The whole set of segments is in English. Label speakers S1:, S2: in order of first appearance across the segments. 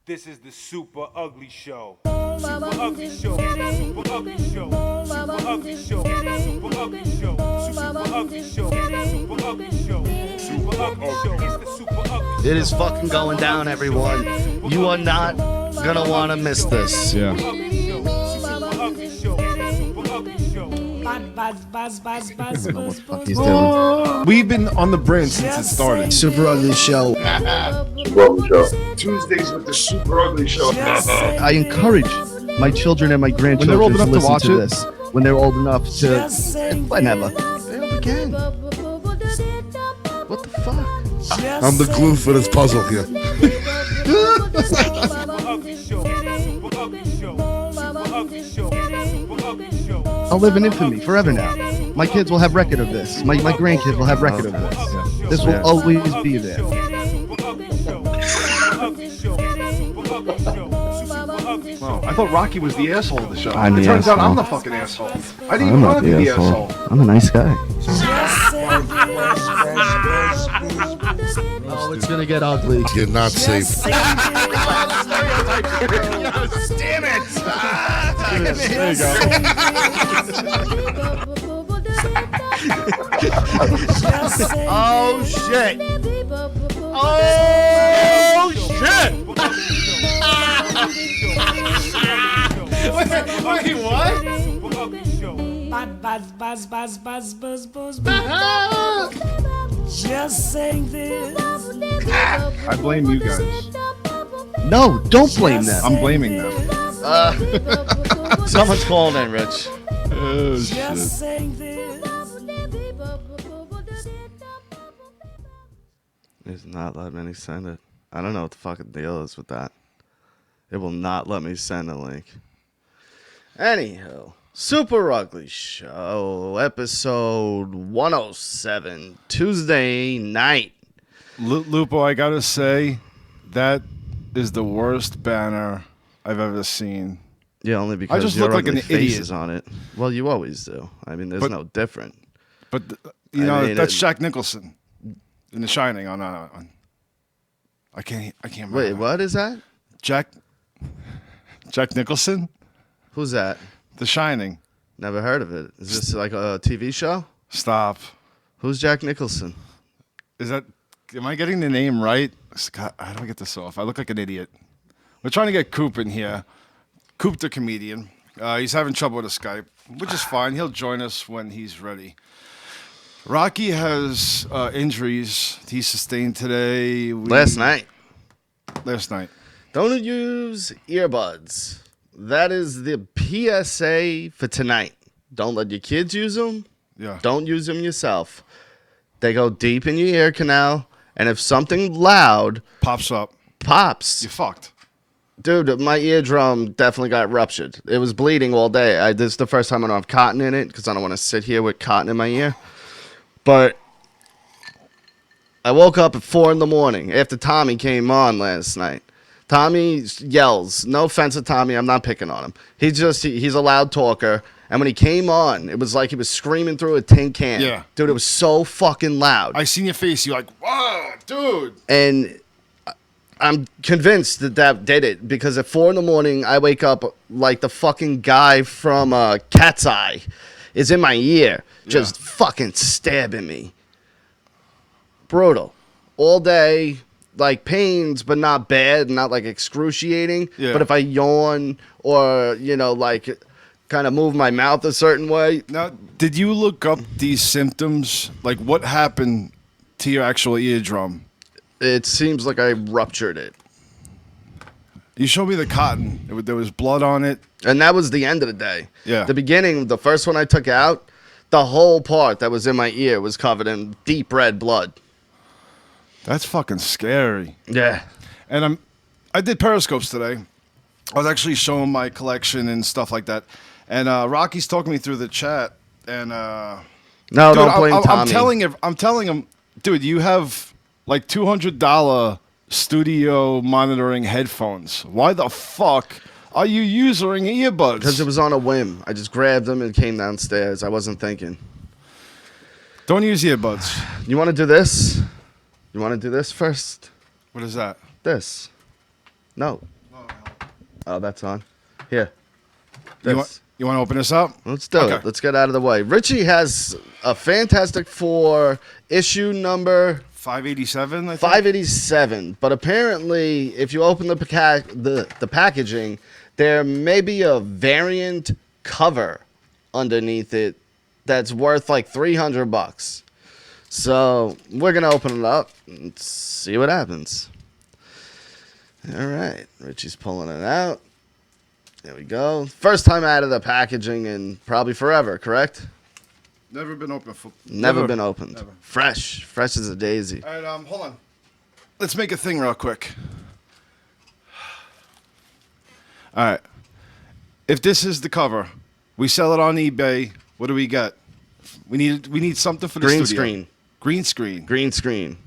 S1: This is the Super Ugly Show. Super Ugly Show. Super Ugly Show. Super Ugly Show. Super Ugly Show. Super Ugly Show. Super Ugly Show. Super Ugly Show. It's the Super Ugly Show.
S2: It is fucking going down, everyone. You are not gonna want to miss this.
S3: Yeah.
S2: What he's doing.
S3: We've been on the brand since it started.
S2: Super Ugly Show.
S4: Tuesdays with the Super Ugly Show.
S2: I encourage my children and my grandchildren
S3: old enough to
S2: listen
S3: watch
S2: to
S3: it?
S2: this. When they're old enough to, whenever. They can. What the fuck?
S4: I'm the glue for this puzzle here.
S2: I'll live in infamy forever now. My kids will have record of this. My grandkids will have record of this. This will always be there.
S3: Wow. I thought Rocky was the asshole of the show.
S2: I'm
S3: it
S2: the
S3: turns out I'm
S2: asshole.
S3: the fucking asshole. I didn't even want to be the asshole.
S2: I'm a nice guy. Oh, it's gonna get ugly.
S4: You're not safe.
S3: Damn it! There you go.
S2: Oh shit! Oh shit!
S3: Wait, what?
S5: Just saying this.
S3: I blame you guys.
S2: No, don't blame them.
S3: I'm blaming them.
S2: Someone's calling in, Rich.
S3: Oh,
S5: Just
S3: shit.
S5: saying this.
S2: It's not letting me send it. I don't know what the fucking deal is with that. It will not let me send a link. Anyhow, Super Ugly Show, episode 107, Tuesday night.
S3: Lupo, I gotta say, that is the worst banner I've ever seen.
S2: Yeah, only because
S3: just
S2: your
S3: look like
S2: ugly
S3: an
S2: face
S3: idiot.
S2: is on it. Well, you always do. I mean, there's
S3: But-
S2: no different.
S3: But you know,
S2: mean,
S3: that's Jack Nicholson in The Shining. On I can't remember.
S2: Wait, what is that?
S3: Jack Nicholson,
S2: Who's that?
S3: The Shining.
S2: Never heard of it. Is this like a TV show?
S3: Stop.
S2: Who's Jack Nicholson?
S3: Is that? Am I getting the name right? Scott, how do I get this off? I look like an idiot. We're trying to get Coop in here. Coop, the comedian. He's having trouble with the Skype, which is fine. He'll join us when he's ready. Rocky has injuries he sustained today.
S2: Last night.
S3: Last night.
S2: Don't use earbuds. That is the PSA for tonight. Don't let your kids use them.
S3: Yeah.
S2: Don't use them yourself. They go deep in your ear canal, and if something loud
S3: Pops up.
S2: pops,
S3: You're fucked.
S2: dude, my eardrum definitely got ruptured. It was bleeding all day. This is the first time I don't have cotton in it because I don't want to sit here with cotton in my ear. But I woke up at 4 a.m. after Tommy came on last night. Tommy yells. No offense to Tommy, I'm not picking on him. He's a loud talker. And when he came on, it was like he was screaming through a tin can.
S3: Yeah.
S2: Dude, it was so fucking loud.
S3: I seen your face. You're like, whoa, dude.
S2: And I'm convinced that did it because at 4 a.m. I wake up like the fucking guy from Cat's Eye is in my ear, just fucking stabbing me. Brutal. All day, like pains, but not bad, not like excruciating.
S3: Yeah.
S2: But if I yawn or, like kind of move my mouth a certain way,
S3: Now, did you look up these symptoms? Like, what happened to your actual eardrum?
S2: it seems like I ruptured it.
S3: You showed me the cotton. There was blood on it.
S2: And that was the end of the day.
S3: Yeah.
S2: The beginning, the first one I took out, the whole part that was in my ear was covered in deep red blood.
S3: That's fucking scary.
S2: Yeah.
S3: And I did periscopes today. I was actually showing my collection and stuff like that. And Rocky's talking me through the chat. And
S2: No,
S3: dude,
S2: don't blame Tommy.
S3: I'm telling him, dude, you have like $200 studio monitoring headphones. Why the fuck are you using earbuds?
S2: Because it was on a whim. I just grabbed them and came downstairs. I wasn't thinking.
S3: Don't use earbuds.
S2: You want to do this? You want to do this first?
S3: What is that?
S2: This. No. Oh, that's on. Here.
S3: You
S2: This.
S3: want to open this up?
S2: Let's do
S3: Okay.
S2: it. Let's get out of the way. Richie has a Fantastic Four issue number
S3: 587, I think.
S2: 587. But apparently, if you open the packaging, there may be a variant cover underneath it that's worth like $300. So we're gonna open it up and see what happens. All right, Richie's pulling it out. There we go. First time out of the packaging in probably forever, correct?
S3: Never been open.
S2: Never been opened.
S3: Never.
S2: Fresh as a daisy.
S3: All right, hold on. Let's make a thing real quick. All right. If this is the cover, we sell it on eBay. What do we get? We need something for the
S2: Green
S3: studio.
S2: screen.
S3: Green screen.
S2: Green screen.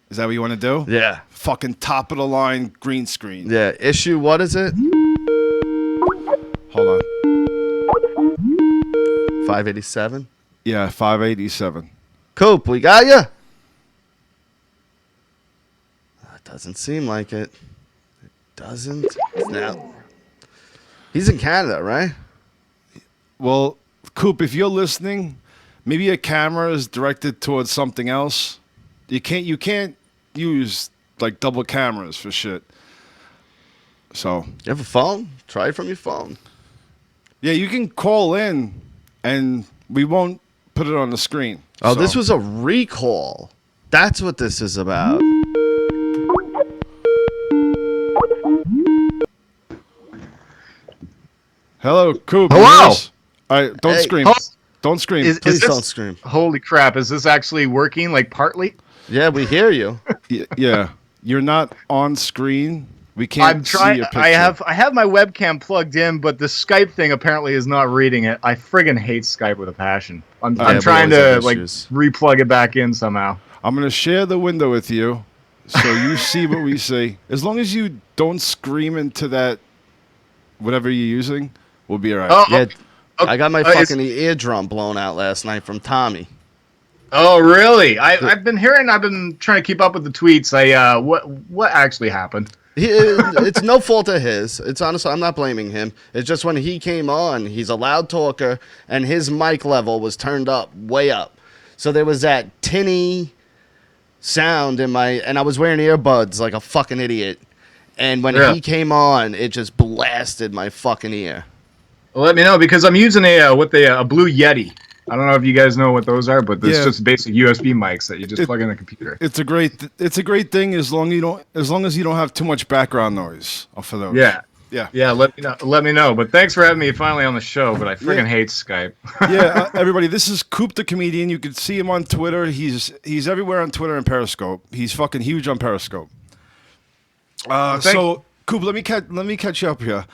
S3: Is that what you want to do?
S2: Yeah.
S3: Fucking top of the line green screen.
S2: Yeah. Issue, what is it?
S3: Hold on.
S2: 587.
S3: Yeah, 587.
S2: Coop, we got you. It doesn't seem like it. It doesn't. Now, he's in Canada, right?
S3: Well, Coop, if you're listening, maybe a camera is directed towards something else. You can't use like double cameras for shit. So
S2: You have a phone? Try it from your phone.
S3: yeah, you can call in, and we won't put it on the screen.
S2: Oh,
S3: So-
S2: this was a recall. That's what this is about.
S3: Hello, Coop.
S5: Hello.
S3: Yes. All right, don't
S2: Hey.
S3: scream.
S5: Oh.
S3: Don't scream.
S2: Please
S5: this-
S2: don't scream.
S5: Holy crap! Is this actually working? Like partly?
S2: Yeah, we hear you.
S3: Yeah, you're not on screen. We can't
S5: I'm trying.
S3: see your picture.
S5: I have my webcam plugged in, but the Skype thing apparently is not reading it. I friggin' hate Skype with a passion. I'm
S2: Yeah, we
S5: trying
S2: always
S5: to
S2: have
S5: like
S2: issues.
S5: replug it back in somehow.
S3: I'm gonna share the window with you, so you see what we see. As long as you don't scream into that, whatever you're using, we'll be alright.
S5: Oh,
S2: Yeah, I got my
S5: it's-
S2: fucking eardrum blown out last night from Tommy.
S5: oh, really? I've been hearing. I've been trying to keep up with the tweets. What actually happened?
S2: It's no fault of his. It's honestly, I'm not blaming him. It's just when he came on, he's a loud talker, and his mic level was turned up, way up. So there was that tinny sound in my, and I was wearing earbuds like a fucking idiot. And when
S5: Yeah.
S2: he came on, it just blasted my fucking ear.
S5: Well, let me know because I'm using a Blue Yeti. I don't know if you guys know what those are, but it's
S3: Yeah.
S5: just basic USB mics that you just plug in the computer.
S3: It's a great thing as long as you don't have too much background noise for those.
S5: Yeah.
S3: Yeah.
S5: Yeah, let me know. But thanks for having me finally on the show, but I friggin' hate Skype.
S3: Yeah, everybody, this is Coop the comedian. You can see him on Twitter. He's everywhere on Twitter and Periscope. He's fucking huge on Periscope. So Coop, let me catch you up here.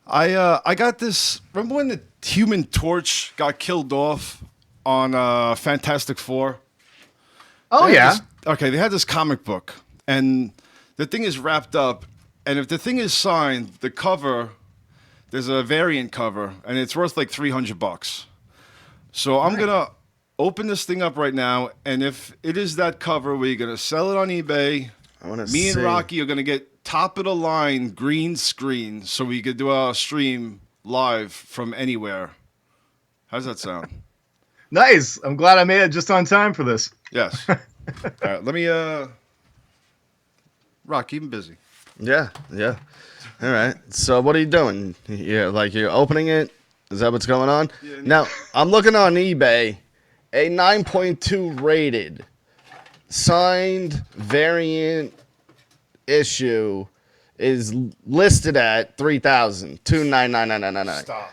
S3: I got this. Remember when the Human Torch got killed off on Fantastic Four?
S5: Oh,
S3: They had
S5: yeah.
S3: this- okay, they had this comic book, and the thing is wrapped up. And if the thing is signed, the cover, there's a variant cover, and it's worth like $300. So I'm gonna open this thing up right now, and if it is that cover, we're gonna sell it on eBay.
S2: I want to
S3: Me
S2: see.
S3: and Rocky are gonna get top of the line green screen, so we could do our stream live from anywhere. How's that sound?
S5: Nice. I'm glad I made it just on time for this.
S3: Yes. All right, let me. Rock, keep him busy.
S2: Yeah. All right. So what are you doing? Yeah, like you're opening it? Is that what's going on?
S3: Yeah.
S2: Now, I'm looking on eBay. A 9.2 rated, signed variant issue is listed at $3,299.99.
S3: Stop.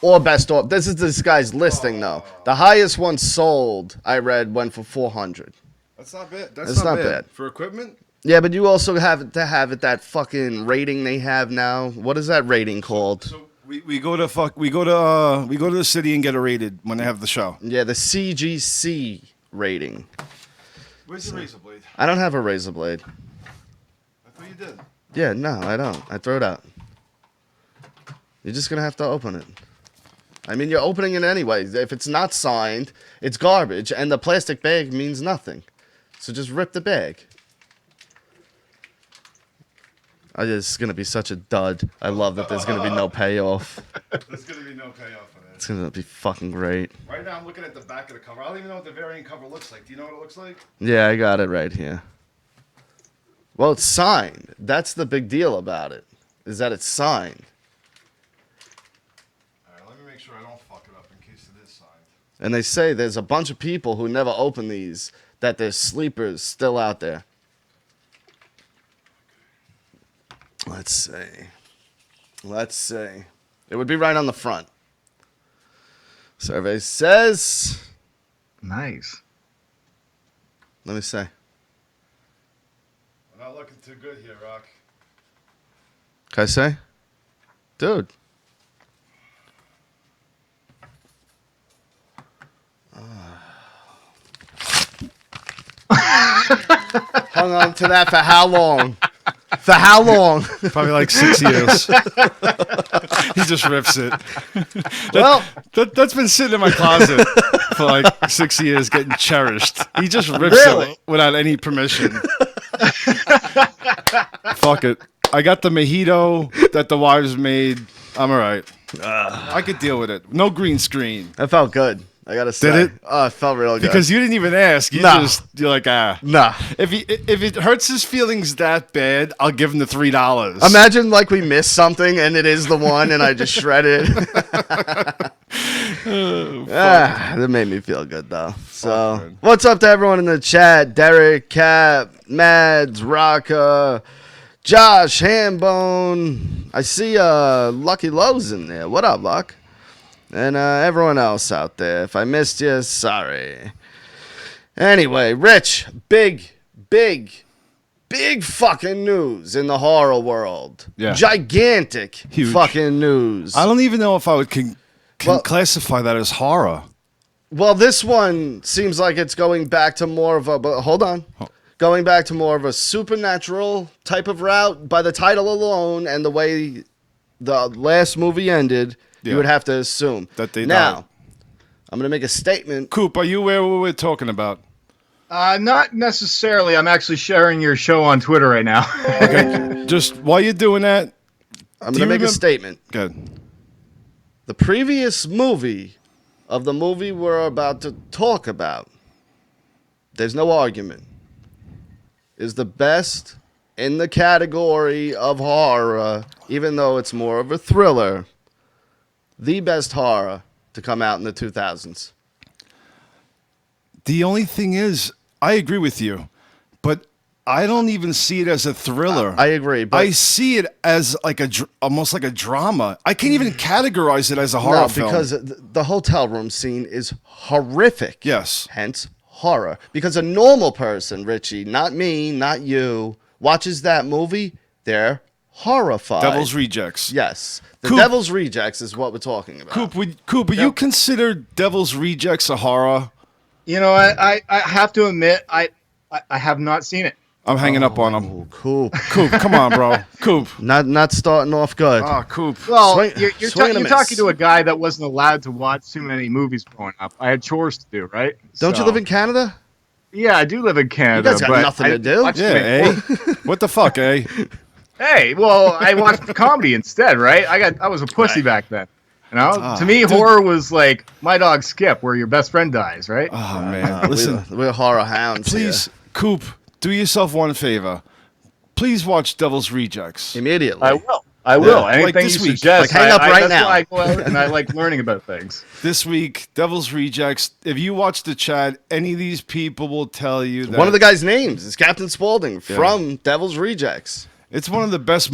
S2: Or best off. This guy's listing though. The highest one sold, I read, went for $400.
S3: That's not bad.
S2: It's not bad.
S3: For equipment.
S2: Yeah, but you also have to have it that fucking rating they have now. What is that rating called?
S3: So we go to the city and get it rated when they have the show.
S2: Yeah, the CGC rating.
S3: Where's your razor blade?
S2: I don't have a razor blade.
S3: I thought you did.
S2: Yeah, no, I don't. I throw it out. You're just gonna have to open it. I mean, you're opening it anyway. If it's not signed, it's garbage, and the plastic bag means nothing. So just rip the bag. It's gonna be such a dud. I love that there's gonna be no payoff.
S3: There's gonna be no payoff for
S2: It's
S3: this.
S2: gonna be fucking great.
S3: Right now, I'm looking at the back of the cover. I don't even know what the variant cover looks like. Do you know what it looks like?
S2: Yeah, I got it right here. Well, it's signed. That's the big deal about it, is that it's signed.
S3: All right, let me make sure I don't fuck it up in case it is signed.
S2: And they say there's a bunch of people who never open these, that there's sleepers still out there. Let's see. Let's see. It would be right on the front. Survey says.
S5: Nice.
S2: Let me see.
S3: We're not looking too good here, Rock.
S2: Can I say? Dude. Hung on to that for how long? For how long?
S3: Probably like 6 years. He just rips it.
S2: Well,
S3: That's been sitting in my closet for like 6 years, getting cherished. He just rips
S5: Really?
S3: it without any permission. Fuck it. I got the mojito that the wives made. I'm all right. I could deal with it. No green screen.
S2: that felt good. I gotta say.
S3: Did it?
S2: Oh, it felt real good.
S3: Because you didn't even ask. You're like, ah.
S2: Nah.
S3: If it hurts his feelings that bad, I'll give him the $3.
S2: Imagine like we missed something and it is the one and I just shred it. That made me feel good though. So,
S3: man.
S2: what's up to everyone in the chat? Derek, Cap, Mads, Rocka, Josh, Hambone. I see Lucky Lowe's in there. What up, Luck? And everyone else out there. If I missed you, sorry. Anyway, Rich, big fucking news in the horror world.
S3: Yeah.
S2: Gigantic
S3: Huge.
S2: fucking news.
S3: I don't even know if I would
S2: Well-
S3: classify that as horror.
S2: Well, this one seems like it's going back to more of a. But hold on. Going back to more of a supernatural type of route by the title alone and the way the last movie ended.
S3: Yeah.
S2: You would have to assume
S3: That they
S2: now.
S3: died.
S2: I'm gonna make a statement.
S3: Coop, are you aware what we're talking about?
S5: Not necessarily. I'm actually sharing your show on Twitter right now.
S3: Okay. Just while you're doing that,
S2: I'm
S3: Do
S2: gonna
S3: you
S2: make a
S3: remem-
S2: statement.
S3: good.
S2: The previous movie of the movie we're about to talk about, there's no argument, is the best in the category of horror, even though it's more of a thriller. The best horror to come out in the 2000s.
S3: The only thing is, I agree with you, but I don't even see it as a thriller.
S2: I agree, but
S3: I see it as like almost like a drama. I can't even categorize it as a horror
S2: no,
S3: film.
S2: because the hotel room scene is horrific.
S3: Yes.
S2: Hence horror. Because a normal person, Richie, not me, not you, watches that movie, they're horrified.
S3: Devil's Rejects.
S2: Yes. The
S3: Coop.
S2: Devil's Rejects is what we're talking about.
S3: Coop, would you consider Devil's Rejects a horror?
S5: You know, I have to admit, I have not seen it.
S3: I'm hanging up on him.
S2: Oh, Coop.
S3: Coop, come on, bro. Coop.
S2: Not starting off good.
S3: Ah, Coop.
S5: Well,
S2: Swing-
S5: you're
S2: swing and a
S5: you're
S2: miss.
S5: talking to a guy that wasn't allowed to watch too many movies growing up. I had chores to do, right?
S2: Don't you
S5: So-
S2: live in Canada?
S5: Yeah, I do live in Canada.
S2: You guys got
S5: but
S2: nothing
S5: I
S2: to do.
S5: watch too
S3: Yeah,
S5: many
S3: eh? What the fuck, eh?
S5: Hey, well, I watched comedy instead, right? I was a pussy back then. You know, to me,
S3: dude.
S5: horror was like My Dog Skip, where your best friend dies, right?
S3: Oh, man. Listen,
S2: We're horror hounds.
S3: please, Coop, do yourself one favor. Please watch Devil's Rejects.
S2: here. Immediately.
S5: I will. I will.
S3: Like
S5: Anything
S3: this
S5: you
S3: week.
S5: suggest.
S2: Like, hang up right
S5: that's
S2: now.
S5: why I go out and I like learning about things.
S3: This week, Devil's Rejects. If you watch the chat, any of these people will tell you that
S2: One of the guys' names is Captain Spaulding from Devil's Rejects.
S3: it's one of the best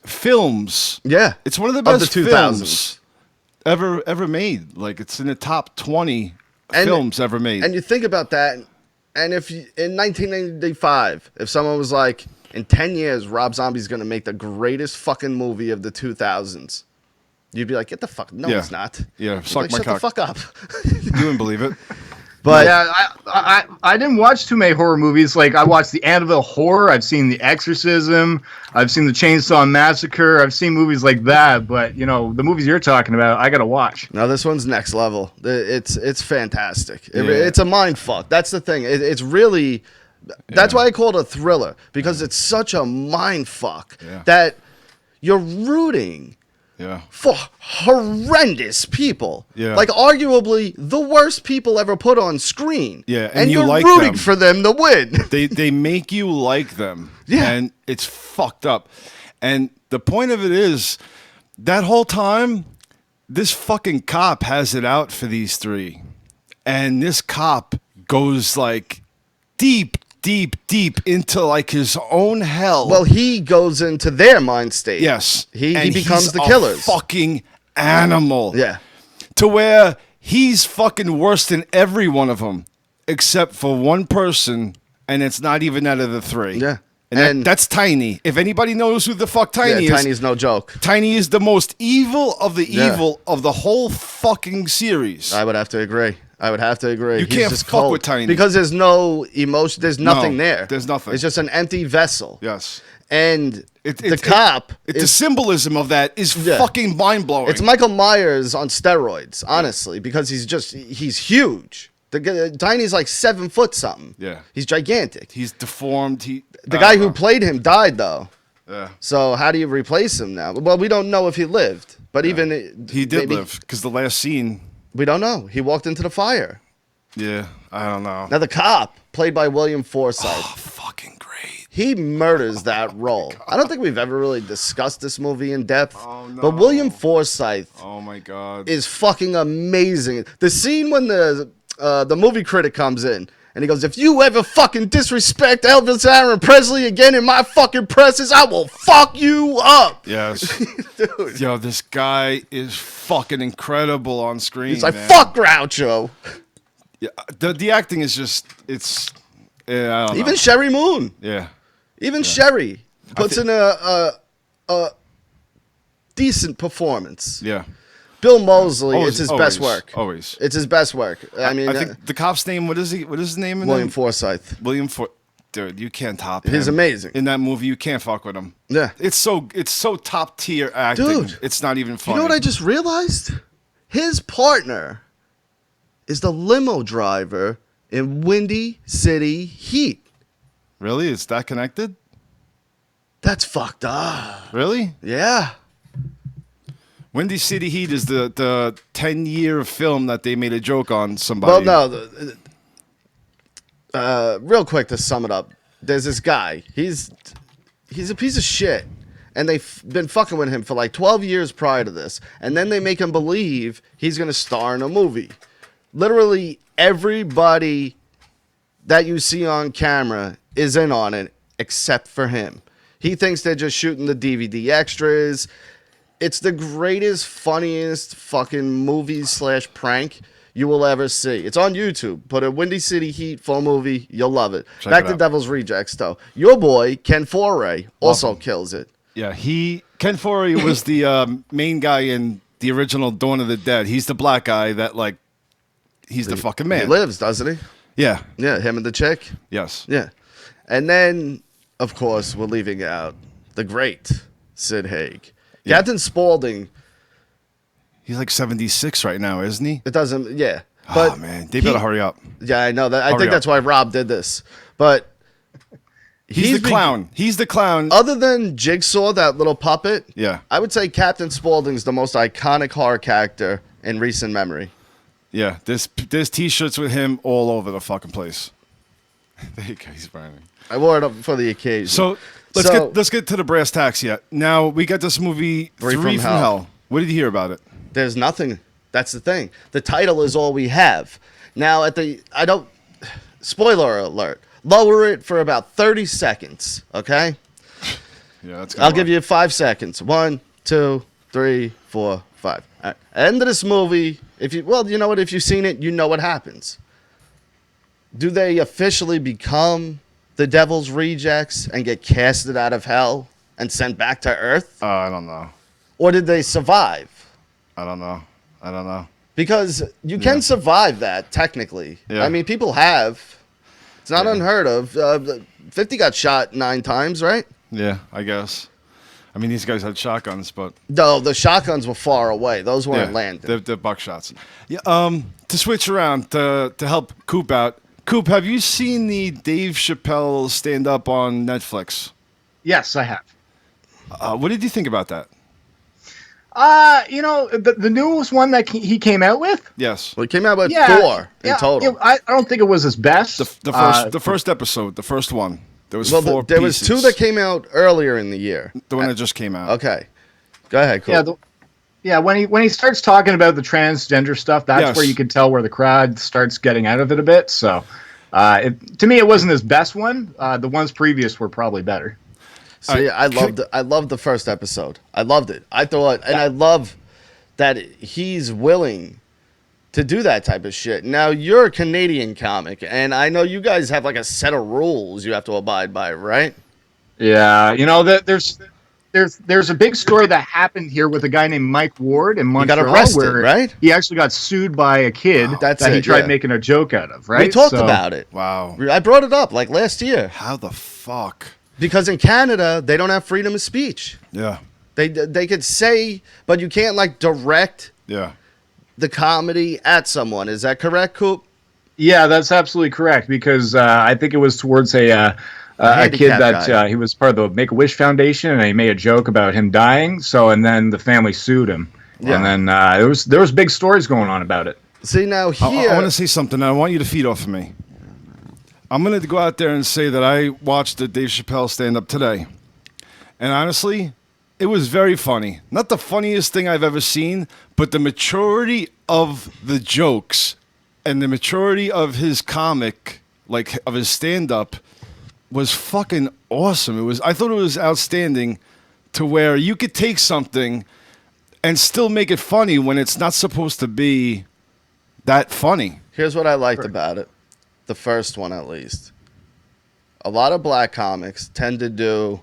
S3: films.
S2: Yeah.
S3: It's one of the
S2: Of
S3: best
S2: the 2000s.
S3: films ever made. Like, it's in the top 20
S2: And-
S3: films ever made.
S2: And you think about that, and if you, in 1995, if someone was like, in 10 years, Rob Zombie's going to make the greatest fucking movie of the 2000s, you'd be like, get the fuck, no,
S3: Yeah.
S2: he's not.
S3: Yeah,
S2: You'd be
S3: suck
S2: like,
S3: my
S2: shut the
S3: cock.
S2: fuck up.
S3: You wouldn't believe it.
S2: But
S5: Yeah, I didn't watch too many horror movies. Like I watched the Annabelle Horror. I've seen The Exorcism. I've seen the Chainsaw Massacre. I've seen movies like that. But you know, the movies you're talking about, I gotta watch.
S2: no, this one's next level. It's fantastic.
S3: Yeah.
S2: It's a mind fuck. That's the thing. It's really That's why I call it a thriller, because it's such a mind fuck
S3: Yeah.
S2: that you're rooting
S3: Yeah.
S2: for horrendous people.
S3: Yeah.
S2: Like arguably the worst people ever put on screen.
S3: Yeah, and
S2: And
S3: you
S2: you're
S3: like
S2: rooting
S3: them.
S2: for them to win.
S3: They make you like them.
S2: Yeah.
S3: And it's fucked up. And the point of it is, that whole time, this fucking cop has it out for these three. And this cop goes like deep into like his own hell.
S2: Well, he goes into their mind state.
S3: yes.
S2: He
S3: And
S2: becomes
S3: he's
S2: the
S3: a
S2: killers.
S3: fucking animal.
S2: Yeah.
S3: To where he's fucking worse than every one of them, except for one person, and it's not even out of the three.
S2: Yeah.
S3: And,
S2: And-
S3: that's Tiny. If anybody knows who the fuck Tiny is,
S2: Tiny's no joke.
S3: Tiny is the most evil of the
S2: Yeah.
S3: evil of the whole fucking series.
S2: I would have to agree.
S3: You
S2: He's
S3: can't
S2: just
S3: fuck
S2: cold.
S3: with Tiny.
S2: because there's no emotion. There's nothing there.
S3: there's nothing.
S2: It's just an empty vessel.
S3: Yes.
S2: And
S3: It-
S2: the cop
S3: the
S2: is
S3: symbolism of that is
S2: Yeah.
S3: fucking mind blowing.
S2: it's Michael Myers on steroids, honestly, because he's huge. Tiny's like 7 foot something.
S3: Yeah.
S2: He's gigantic.
S3: He's deformed.
S2: The guy who played him died though.
S3: Yeah.
S2: So how do you replace him now? Well, we don't know if he lived, but even
S3: He did
S2: maybe-
S3: live because the last scene.
S2: We don't know. He walked into the fire.
S3: Yeah, I don't know.
S2: Now the cop, played by William Forsythe,
S3: Oh, fucking great.
S2: he murders that role. I don't think we've ever really discussed this movie in depth,
S3: Oh, no.
S2: but William Forsythe
S3: Oh my god.
S2: is fucking amazing. The scene when the movie critic comes in and he goes, "If you ever fucking disrespect Elvis Aaron Presley again in my fucking presence, I will fuck you up."
S3: Yes.
S2: Dude.
S3: Yo, this guy is fucking incredible on screen.
S2: He's like,
S3: man.
S2: "Fuck Groucho."
S3: Yeah, the acting is just I don't know.
S2: Even Sherry Moon.
S3: Yeah.
S2: Even Sherry puts in a decent performance.
S3: Yeah.
S2: Bill Moseley,
S3: Always-
S2: it's his
S3: always,
S2: best work.
S3: always.
S2: It's his best work. I mean,
S3: I think the cop's name, what is his name in
S2: William
S3: that?
S2: Forsythe.
S3: William Dude, you can't top him.
S2: He's amazing.
S3: In that movie, you can't fuck with him.
S2: Yeah.
S3: It's so top tier acting.
S2: Dude.
S3: It's not even funny.
S2: You know what I just realized? His partner is the limo driver in Windy City Heat.
S3: Really? Is that connected?
S2: That's fucked up.
S3: Really?
S2: Yeah.
S3: Windy City Heat is the 10-year film that they made a joke on somebody.
S2: Well, no. Real quick to sum it up, there's this guy. He's a piece of shit, and they've been fucking with him for like 12 years prior to this, and then they make him believe he's gonna star in a movie. Literally everybody that you see on camera is in on it except for him. He thinks they're just shooting the DVD extras. It's the greatest, funniest fucking movie / prank you will ever see. It's on YouTube. Put a Windy City Heat full movie. You'll love it.
S3: Check
S2: Back
S3: it
S2: to
S3: out.
S2: Devil's Rejects, though. Your boy, Ken Foray, also kills it.
S3: Yeah, Ken Foree was the main guy in the original Dawn of the Dead. He's the black guy that he's the fucking man.
S2: He lives, doesn't he?
S3: Yeah.
S2: Yeah, him and the chick.
S3: Yes.
S2: Yeah. And then, of course, we're leaving out the great Sid Haig.
S3: Yeah.
S2: Captain Spaulding,
S3: He's like 76 right now, isn't he?
S2: it doesn't, yeah. But
S3: Oh man, they better hurry up.
S2: Yeah, I know that. I
S3: Hurry
S2: think
S3: up.
S2: that's why Rob did this. But
S3: He's the
S2: been-
S3: clown. He's the clown.
S2: Other than Jigsaw, that little puppet,
S3: Yeah.
S2: I would say Captain Spaulding's the most iconic horror character in recent memory.
S3: Yeah, there's T-shirts with him all over the fucking place. There you go. He's burning.
S2: I wore it up for the occasion.
S3: So let's get to the brass tacks yet. Now we got this movie
S2: Three
S3: Three
S2: from
S3: from
S2: Hell.
S3: Hell. What did you hear about it?
S2: There's nothing. That's the thing. The title is all we have. Now spoiler alert. Lower it for about 30 seconds, okay?
S3: Yeah, that's.
S2: I'll give you 5 seconds. 1, 2, 3, 4, 5. All right. End of this movie. You know what? If you've seen it, you know what happens. Do they officially become the Devil's Rejects and get casted out of hell and sent back to Earth?
S3: I don't know.
S2: Or did they survive?
S3: I don't know.
S2: Because you can survive that, technically.
S3: Yeah.
S2: I mean, people have. It's not unheard of. 50 got shot 9 times, right?
S3: Yeah, I guess. I mean, these guys had shotguns, but
S2: No, the shotguns were far away. Those weren't landing.
S3: The buckshots. Yeah. To switch around to help Coop out, Coop, have you seen the Dave Chappelle stand-up on Netflix?
S5: Yes, I have.
S3: What did you think about that?
S5: The newest one that he came out with.
S3: Yes.
S2: Well, he came out with
S5: Yeah,
S2: 4 in total.
S5: I don't think it was his best.
S3: The first episode, the first one. There was 4
S2: there
S3: pieces.
S2: was 2 that came out earlier in the year.
S3: The one that just came out.
S2: Okay. Go ahead, Coop.
S5: When he starts talking about the transgender stuff, that's where you can tell where the crowd starts getting out of it a bit. So, to me, it wasn't his best one. The ones previous were probably better.
S2: See, I loved the first episode. I loved it. I thought, and I love that he's willing to do that type of shit. Now, you're a Canadian comic, and I know you guys have like a set of rules you have to abide by, right?
S5: Yeah, there's a big story that happened here with a guy named Mike Ward in Montreal.
S2: He got arrested,
S5: where
S2: right?
S5: He actually got sued by a kid that he tried making a joke out of, right?
S2: We talked about it.
S3: Wow.
S2: I brought it up like last year.
S3: How the fuck?
S2: Because in Canada, they don't have freedom of speech.
S3: Yeah.
S2: They could say, but you can't like direct the comedy at someone. Is that correct, Coop?
S5: Yeah, that's absolutely correct. Because I think it was towards a kid that he was part of the Make-A-Wish Foundation, and he made a joke about him dying. And then the family sued him, and then there was big stories going on about it.
S2: See, now here
S3: I want to say something. I want you to feed off of me. I'm going to go out there and say that I watched the Dave Chappelle stand-up today. And honestly, it was very funny. Not the funniest thing I've ever seen, but the maturity of the jokes and the maturity of his comic, like of his stand-up, was fucking awesome. I thought it was outstanding to where you could take something and still make it funny when it's not supposed to be that funny.
S2: Here's what I liked about it. The first one, at least. A lot of black comics tend to do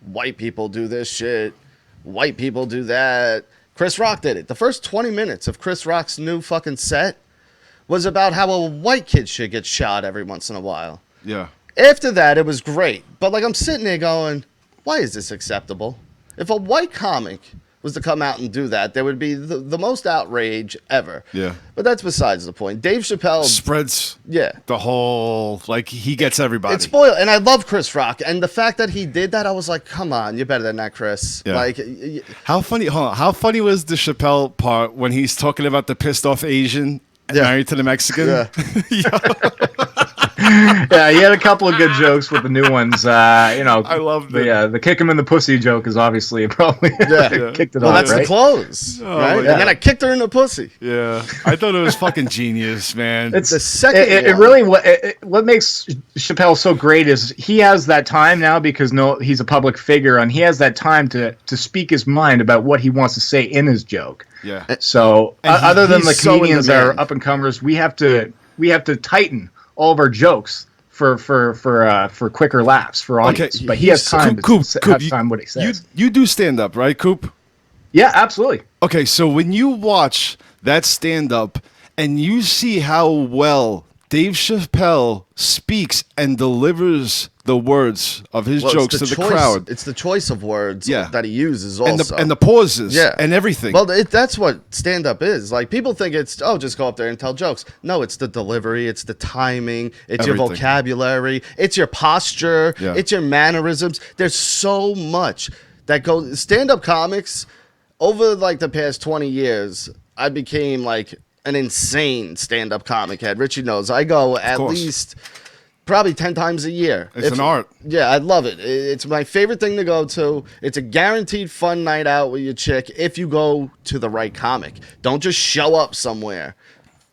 S2: white people do this shit, white people do that. Chris Rock did it. The first 20 minutes of Chris Rock's new fucking set was about how a white kid should get shot every once in a while.
S3: Yeah.
S2: After that, it was great. But like I'm sitting there going, why is this acceptable? If a white comic was to come out and do that, there would be the most outrage ever.
S3: Yeah.
S2: But that's besides the point. Dave Chappelle
S3: spreads the whole, like, he gets everybody.
S2: It's spoiled. And I love Chris Rock. And the fact that he did that, I was like, come on, you're better than that, Chris.
S3: Yeah.
S2: Like,
S3: how funny was the Chappelle part when he's talking about the pissed off Asian married to the Mexican?
S5: Yeah. Yeah, he had a couple of good jokes with the new ones. I love the kick him in the pussy joke is obviously probably kicked it off.
S2: Well, that's
S5: right?
S2: the close, right? And then I kicked her in the pussy.
S3: Yeah, I thought it was fucking genius, man.
S5: It's
S2: the second.
S5: It really what makes Chappelle so great is he has that time now because he's a public figure and he has that time to speak his mind about what he wants to say in his joke.
S3: Yeah.
S5: So other than the
S2: so
S5: comedians that are up and comers, we have to tighten all of our jokes for quicker laughs for audience.
S3: Okay,
S5: but he has time to have time what he says.
S3: You do stand up, right, Coop?
S5: Yeah, absolutely.
S3: Okay, so when you watch that stand up and you see how well Dave Chappelle speaks and delivers the words of his jokes to the crowd.
S2: It's the choice of words that he uses also.
S3: And the pauses and everything.
S2: Well, that's what stand-up is. Like, people think it's, just go up there and tell jokes. No, it's the delivery. It's the timing. It's your vocabulary. It's your posture.
S3: Yeah.
S2: It's your mannerisms. There's so much that goes... Stand-up comics, over, like, the past 20 years, I became, like, an insane stand-up comic head. Richie knows. I go at least... probably 10 times a year.
S3: It's an art.
S2: Yeah, I love it. It's my favorite thing to go to. It's a guaranteed fun night out with your chick if you go to the right comic. Don't just show up somewhere.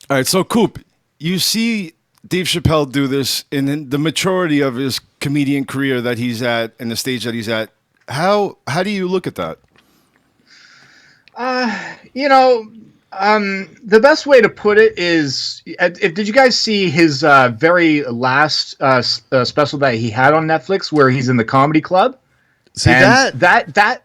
S3: All right, so Coop, you see Dave Chappelle do this in the maturity of his comedian career that he's at and the stage that he's at. How do you look at that?
S5: The best way to put it is, did you guys see his very last special that he had on Netflix where he's in the comedy club?
S2: See,
S5: that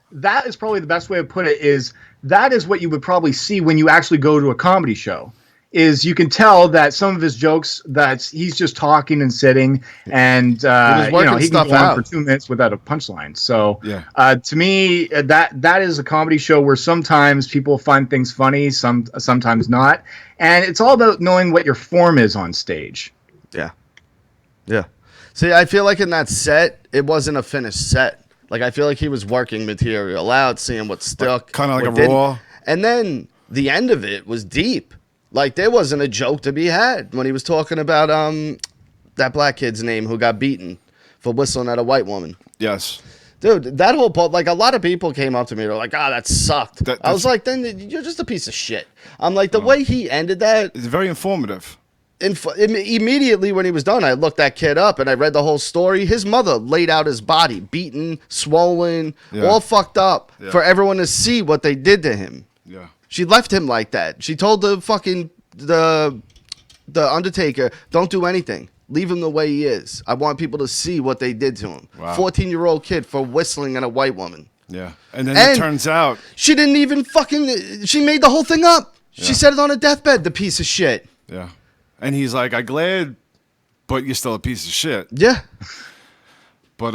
S5: is probably the best way to put it is that is what you would probably see when you actually go to a comedy show. Is you can tell that some of his jokes that he's just talking and sitting and he can go on for 2 minutes without a punchline. So to me that is a comedy show where sometimes people find things funny, sometimes not, and it's all about knowing what your form is on stage.
S2: Yeah. Yeah. See, I feel like in that set, it wasn't a finished set. Like, I feel like he was working material out, seeing what stuck.
S3: Kind of like
S2: what
S3: a
S2: didn't.
S3: raw.
S2: And then the end of it was deep. Like, there wasn't a joke to be had when he was talking about that black kid's name who got beaten for whistling at a white woman.
S3: Yes.
S2: Dude, that whole part, like, a lot of people came up to me. They're like, that sucked. I was
S3: that's-
S2: like, then you're just a piece of shit. I'm like, the way he ended that,
S3: It's very informative.
S2: immediately when he was done, I looked that kid up and I read the whole story. His mother laid out his body, beaten, swollen, all fucked up for everyone to see what they did to him.
S3: Yeah.
S2: She left him like that. She told the fucking the Undertaker, don't do anything. Leave him the way he is. I want people to see what they did to him.
S3: Wow.
S2: 14-year-old kid for whistling at a white woman.
S3: Yeah. And then it turns out
S2: She didn't even fucking... She made the whole thing up.
S3: Yeah.
S2: She said it on a deathbed, the piece of shit.
S3: Yeah. And he's like, I'm glad, but you're still a piece of shit.
S2: Yeah.
S3: But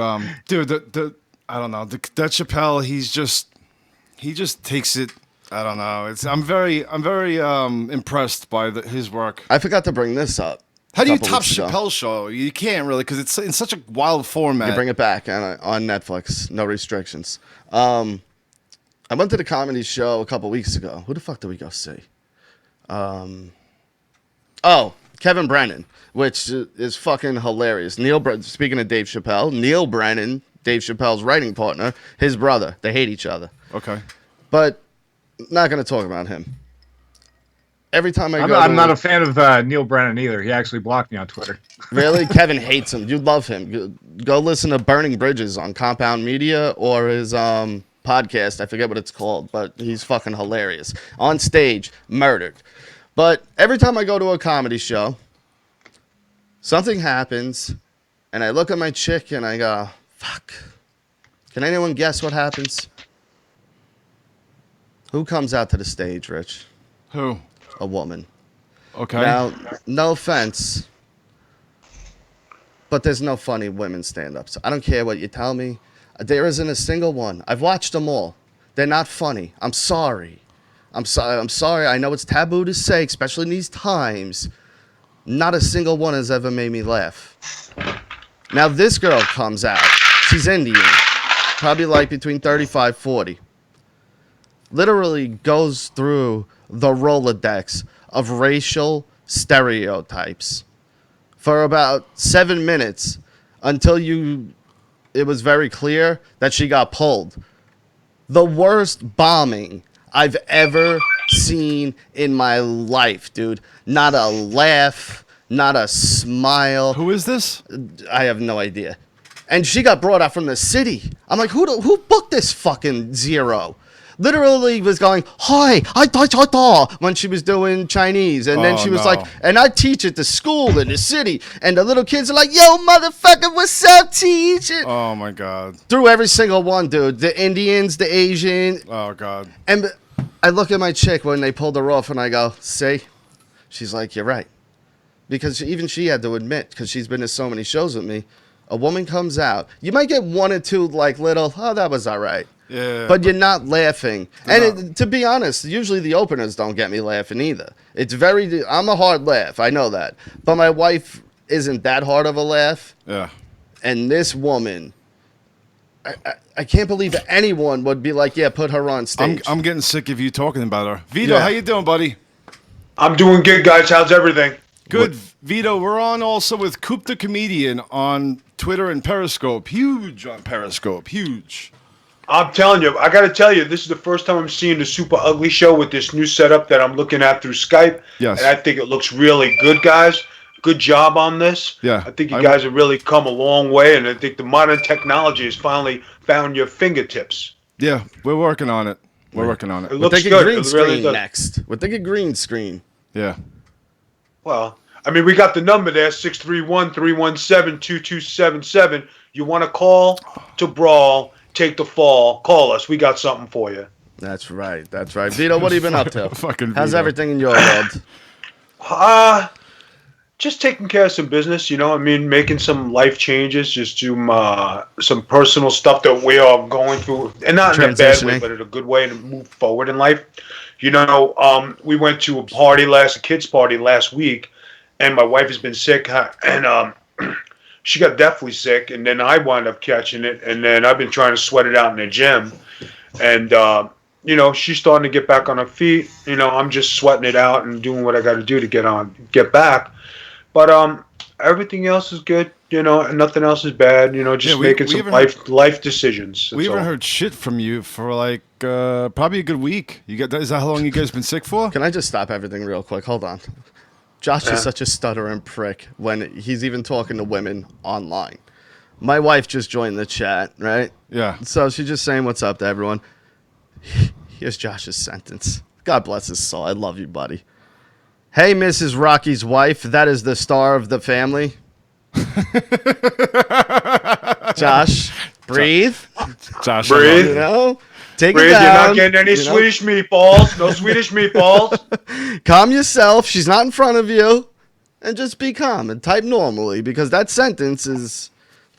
S3: dude, I don't know. That Chappelle, he just takes it. I don't know. I'm very impressed by his work.
S2: I forgot to bring this up.
S3: How do you
S2: couple
S3: top
S2: weeks ago.
S3: Chappelle's show? You can't really because it's in such a wild format.
S2: You bring it back on Netflix. No restrictions. I went to the comedy show a couple weeks ago. Who the fuck did we go see? Kevin Brennan, which is fucking hilarious. Speaking of Dave Chappelle, Neil Brennan, Dave Chappelle's writing partner, his brother. They hate each other.
S3: Okay.
S2: But not going to talk about him. Every time
S5: I'm not a fan of Neil Brennan either. He actually blocked me on Twitter.
S2: Really? Kevin hates him. You love him. Go listen to Burning Bridges on Compound Media or his podcast. I forget what it's called, but he's fucking hilarious. On stage, murdered. But every time I go to a comedy show, something happens, and I look at my chick and I go, fuck. Can anyone guess what happens? Who comes out to the stage, Rich?
S3: Who?
S2: A woman.
S3: Okay.
S2: Now, no offense, but there's no funny women stand-ups. I don't care what you tell me. There isn't a single one. I've watched them all. They're not funny. I'm sorry. I'm sorry. I know it's taboo to say, especially in these times. Not a single one has ever made me laugh. Now, this girl comes out. She's Indian. Probably like between 35, 40. Literally goes through the Rolodex of racial stereotypes for about 7 minutes until it was very clear that she got pulled. The worst bombing I've ever seen in my life, dude. Not a laugh, not a smile.
S3: Who is this?
S2: I have no idea. And she got brought out from the city. I'm like, who booked this fucking zero? Literally was going, hi, when she was doing Chinese. And then she was like, and I teach at the school in the city. And the little kids are like, yo, motherfucker, what's up, teacher?
S3: Oh, my God.
S2: Through every single one, dude. The Indians, the Asian.
S3: Oh, God.
S2: And I look at my chick when they pulled her off and I go, see? She's like, you're right. Because even she had to admit, because she's been to so many shows with me, a woman comes out. You might get one or two like little, that was all right.
S3: Yeah.
S2: But you're not laughing. And to be honest, usually the openers don't get me laughing either. I'm a hard laugh. I know that. But my wife isn't that hard of a laugh.
S3: Yeah.
S2: And this woman, I can't believe that anyone would be like, yeah, put her on stage.
S3: I'm getting sick of you talking about her. Vito,
S2: Yeah.
S3: how you doing, buddy?
S6: I'm doing good, guys. How's everything?
S3: Good. Vito, we're on also with Coop the Comedian on Twitter and Periscope. Huge on Periscope. Huge.
S6: I'm telling you, I got to tell you, this is the first time I'm seeing the Super Ugly Show with this new setup that I'm looking at through Skype.
S3: Yes.
S6: And I think it looks really good, guys. Good job on this.
S3: Yeah.
S6: I think you guys have really come a long way, and I think the modern technology has finally found your fingertips.
S3: Yeah, we're working on it. We're working on it.
S6: It
S2: We're
S6: looks
S2: thinking
S6: good.
S2: green
S6: It really
S2: screen
S6: does.
S2: next. We're thinking green screen.
S3: Yeah.
S6: Well, I mean, we got the number there, 631-317-2277. You want to call to brawl, take the fall, call us. We got something for you.
S2: That's right. That's right. Vito, what have you been up to?
S3: Fucking
S2: How's
S3: Vito.
S2: everything in your world?
S6: Just taking care of some business, I mean, making some life changes, just some personal stuff that we are going through, and not in a bad way,
S2: Transitioning.
S6: but in a good way to move forward in life. We went to a kids party last week, and my wife has been sick, and she got deathly sick, and then I wound up catching it, and then I've been trying to sweat it out in the gym, and she's starting to get back on her feet. I'm just sweating it out and doing what I got to do to get back. But everything else is good. And nothing else is bad. Just making some life decisions.
S3: We haven't
S6: all.
S3: heard shit from you for like probably a good week. Is that how long you guys been sick for?
S2: Can I just stop everything real quick? Hold on. Josh is such a stuttering prick when he's even talking to women online. My wife just joined the chat, right?
S3: Yeah.
S2: So she's just saying what's up to everyone. Here's Josh's sentence. God bless his soul. I love you, buddy. Hey, Mrs. Rocky's wife. That is the star of the family. Josh, breathe.
S3: Josh,
S6: Breathe.
S2: Take
S6: Breathe,
S2: it down.
S6: you're not getting any Swedish meatballs. No Swedish meatballs.
S2: Calm yourself. She's not in front of you. And just be calm and type normally because that sentence it's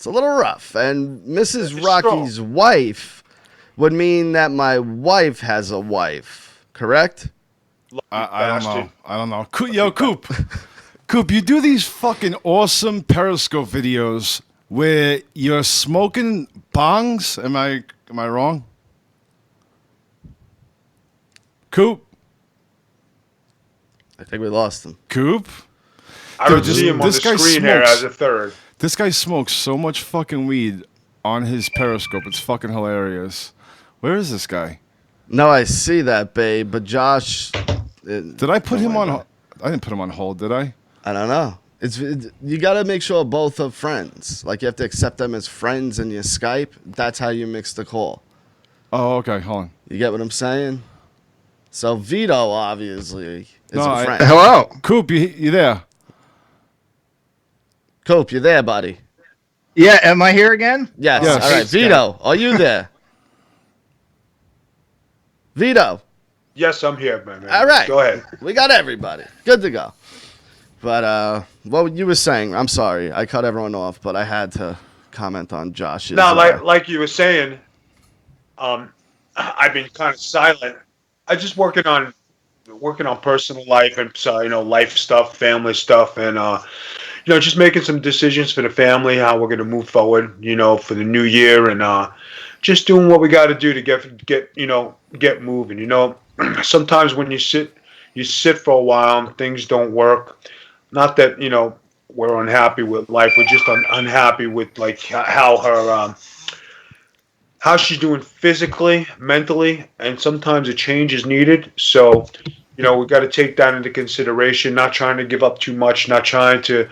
S2: a little rough. And Mrs. Rocky's wife would mean that my wife has a wife, correct?
S3: I don't know. Yo, Coop. Coop, you do these fucking awesome Periscope videos where you're smoking bongs. Am I wrong? Coop?
S2: I think we lost him.
S3: Coop?
S6: I don't see him on the screen here as a third.
S3: This guy smokes so much fucking weed on his Periscope. It's fucking hilarious. Where is this guy?
S2: No, I see that, babe. But Josh...
S3: Did I put him on... I didn't put him on hold, did I?
S2: I don't know. You got to make sure both are friends. Like, you have to accept them as friends in your Skype. That's how you mix the call.
S3: Oh, okay. Hold on.
S2: You get what I'm saying? So, Vito, obviously, is a friend.
S5: Hello.
S3: Coop, you there?
S2: Coop, you there, buddy?
S5: Yeah, am I here again?
S2: Yes.
S3: Yes.
S2: All right. Vito, are you there? Vito.
S6: Yes, I'm here, man.
S2: All right.
S6: Go ahead.
S2: We got everybody. Good to go. But what you were saying, I'm sorry. I cut everyone off, but I had to comment on Josh's.
S6: No, like you were saying, I've been kind of silent. I just working on personal life and life stuff, family stuff, and just making some decisions for the family, how we're going to move forward, for the new year, and just doing what we got to do to get moving. Sometimes when you sit for a while and things don't work. Not that we're unhappy with life. We're just unhappy with like how she's doing physically, mentally, and sometimes a change is needed. So, we got to take that into consideration. Not trying to give up too much. Not trying to,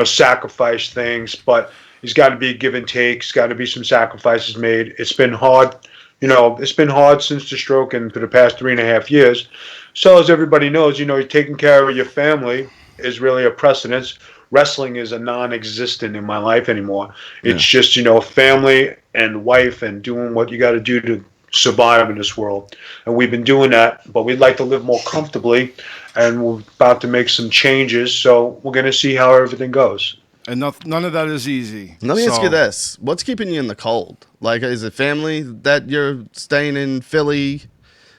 S6: sacrifice things. But there's got to be a give and take. There's got to be some sacrifices made. It's been hard. It's been hard since the stroke and for the past 3.5 years. So as everybody knows, taking care of your family is really a precedence. Wrestling is a non-existent in my life anymore. It's just, family and wife and doing what you got to do to survive in this world. And we've been doing that, but we'd like to live more comfortably, and we're about to make some changes. So we're going to see how everything goes.
S3: And none of that is easy.
S2: Let me ask you this. What's keeping you in the cold? Like, is it family that you're staying in Philly?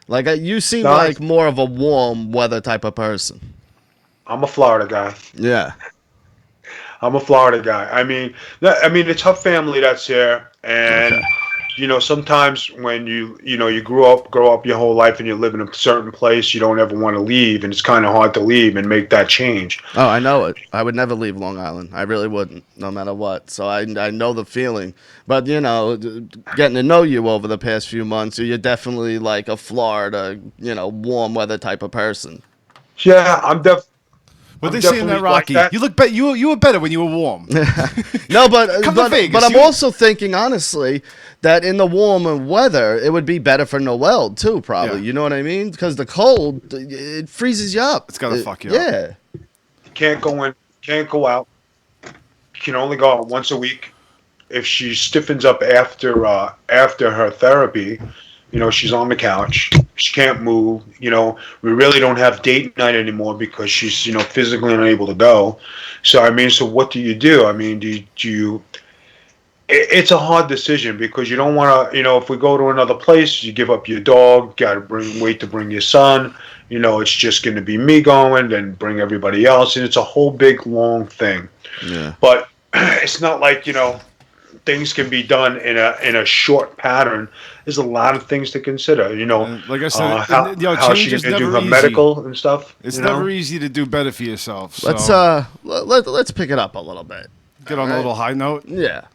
S2: Like, you seem like more of a warm weather type of person.
S6: I'm a Florida guy.
S2: Yeah.
S6: I'm a Florida guy. I mean, it's her family that's here, and sometimes when you grow up your whole life and you live in a certain place, you don't ever want to leave, and it's kind of hard to leave and make that change.
S2: Oh, I know it. I would never leave Long Island. I really wouldn't, no matter what. So I know the feeling. But getting to know you over the past few months, you're definitely like a Florida, warm weather type of person.
S6: Yeah, I'm definitely.
S3: What they say in that Rocky?
S6: Like that.
S3: You look better. You were better when you were warm.
S2: No, but
S3: Come to Vegas,
S2: but I'm also thinking honestly that in the warmer weather it would be better for Noel too. Probably,
S3: Yeah.
S2: you know what I mean? Because the cold it freezes you up.
S3: It's gotta fuck you up.
S2: Yeah.
S6: You can't go in. Can't go out. You can only go out once a week. If she stiffens up after her therapy, she's on the couch. She can't move. We really don't have date night anymore because she's, physically unable to go. So, so what do you do? Do you it's a hard decision because you don't want to, if we go to another place, you give up your dog, got to wait to bring your son. It's just going to be me going, then bring everybody else. And it's a whole big, long thing.
S2: Yeah.
S6: But, it's not like things can be done in a short pattern. There's a lot of things to consider.
S3: Like I said,
S6: How's she
S3: change is
S6: going to do
S3: never
S6: her
S3: easy.
S6: medical and stuff?
S3: It's never easy to do better for yourself. So
S2: Let's pick it up a little bit.
S3: get on a little high note.
S2: Yeah.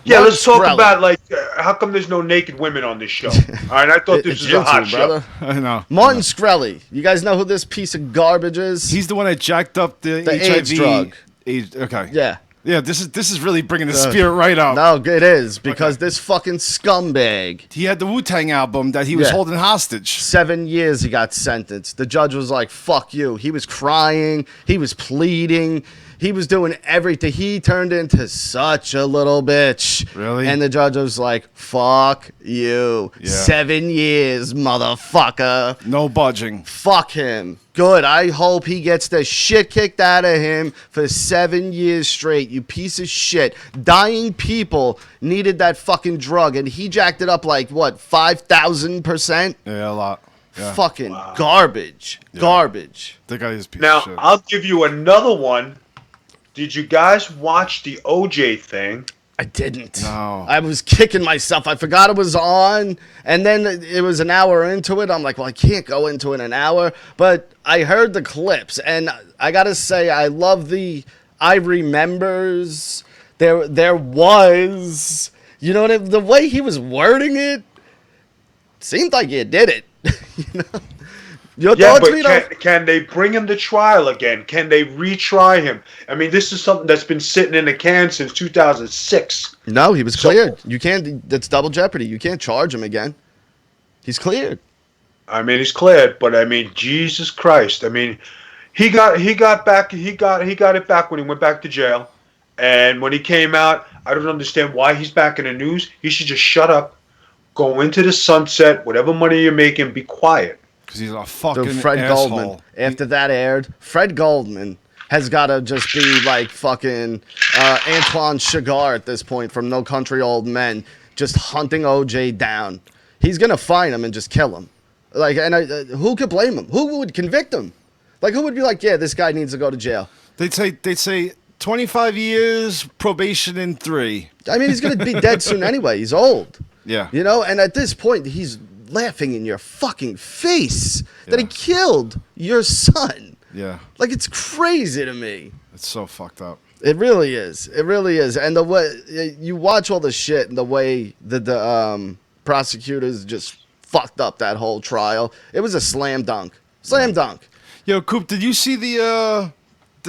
S6: Yeah,
S2: Mark
S6: let's talk
S2: Shkreli.
S6: about how come there's no naked women on this show? All right, I thought this
S2: It's
S6: was a hot
S2: YouTube,
S6: show.
S2: brother.
S3: I know.
S2: Martin Shkreli. You guys know who this piece of garbage is?
S3: He's the one that jacked up the HIV
S2: AIDS drug.
S3: Okay.
S2: Yeah.
S3: Yeah. This is really bringing the spirit right up.
S2: No, it is because this fucking scumbag.
S3: He had the Wu-Tang album that he was
S2: Yeah.
S3: holding hostage.
S2: 7 years he got sentenced. The judge was like, fuck you. He was crying. He was pleading. He was doing everything. He turned into such a little bitch.
S3: Really?
S2: And the judge was like, fuck you.
S3: Yeah.
S2: 7 years, motherfucker.
S3: No budging.
S2: Fuck him. Good. I hope he gets the shit kicked out of him for 7 years straight. You piece of shit. Dying people needed that fucking drug, and he jacked it up like, what, 5,000%?
S3: Yeah, a lot. Yeah.
S2: Fucking garbage. Garbage.
S3: The guy is a piece
S6: Now
S3: of shit.
S6: I'll give you another one. Did you guys watch the OJ thing?
S2: I didn't.
S3: No.
S2: I was kicking myself. I forgot it was on, and then it was an hour into it. I'm like, well, I can't go into it an hour. But I heard the clips, and I gotta say, I love I remembers. There was, the way he was wording it seemed like you did it. Your
S6: Yeah,
S2: thoughts,
S6: but
S2: Vito?
S6: can they bring him to trial again? Can they retry him? I mean, this is something that's been sitting in a can since 2006.
S2: No, he was cleared. You can't. That's double jeopardy. You can't charge him again. He's cleared.
S6: I mean, he's cleared, but I mean, Jesus Christ! I mean, he got it back when he went back to jail, and when he came out, I don't understand why he's back in the news. He should just shut up, go into the sunset. Whatever money you're making, be quiet.
S3: Because he's a fucking
S2: So Fred
S3: asshole.
S2: Goldman. After that aired, Fred Goldman has got to just be like fucking Antoine Chigurh at this point from No Country Old Men, just hunting OJ down. He's gonna find him and just kill him. Like, and who could blame him? Who would convict him? Like, who would be like, yeah, this guy needs to go to jail?
S3: They'd say 25 years, probation in 3.
S2: I mean, he's gonna be dead soon anyway. He's old.
S3: Yeah.
S2: And at this point, he's laughing in your fucking face that he
S3: Yeah.
S2: killed your son.
S3: Yeah.
S2: Like, it's crazy to me.
S3: It's so fucked up.
S2: It really is. It really is. And the way you watch all the shit and the way that the prosecutors just fucked up that whole trial, it was a slam dunk. Slam dunk.
S3: Yo, Coop, did you see the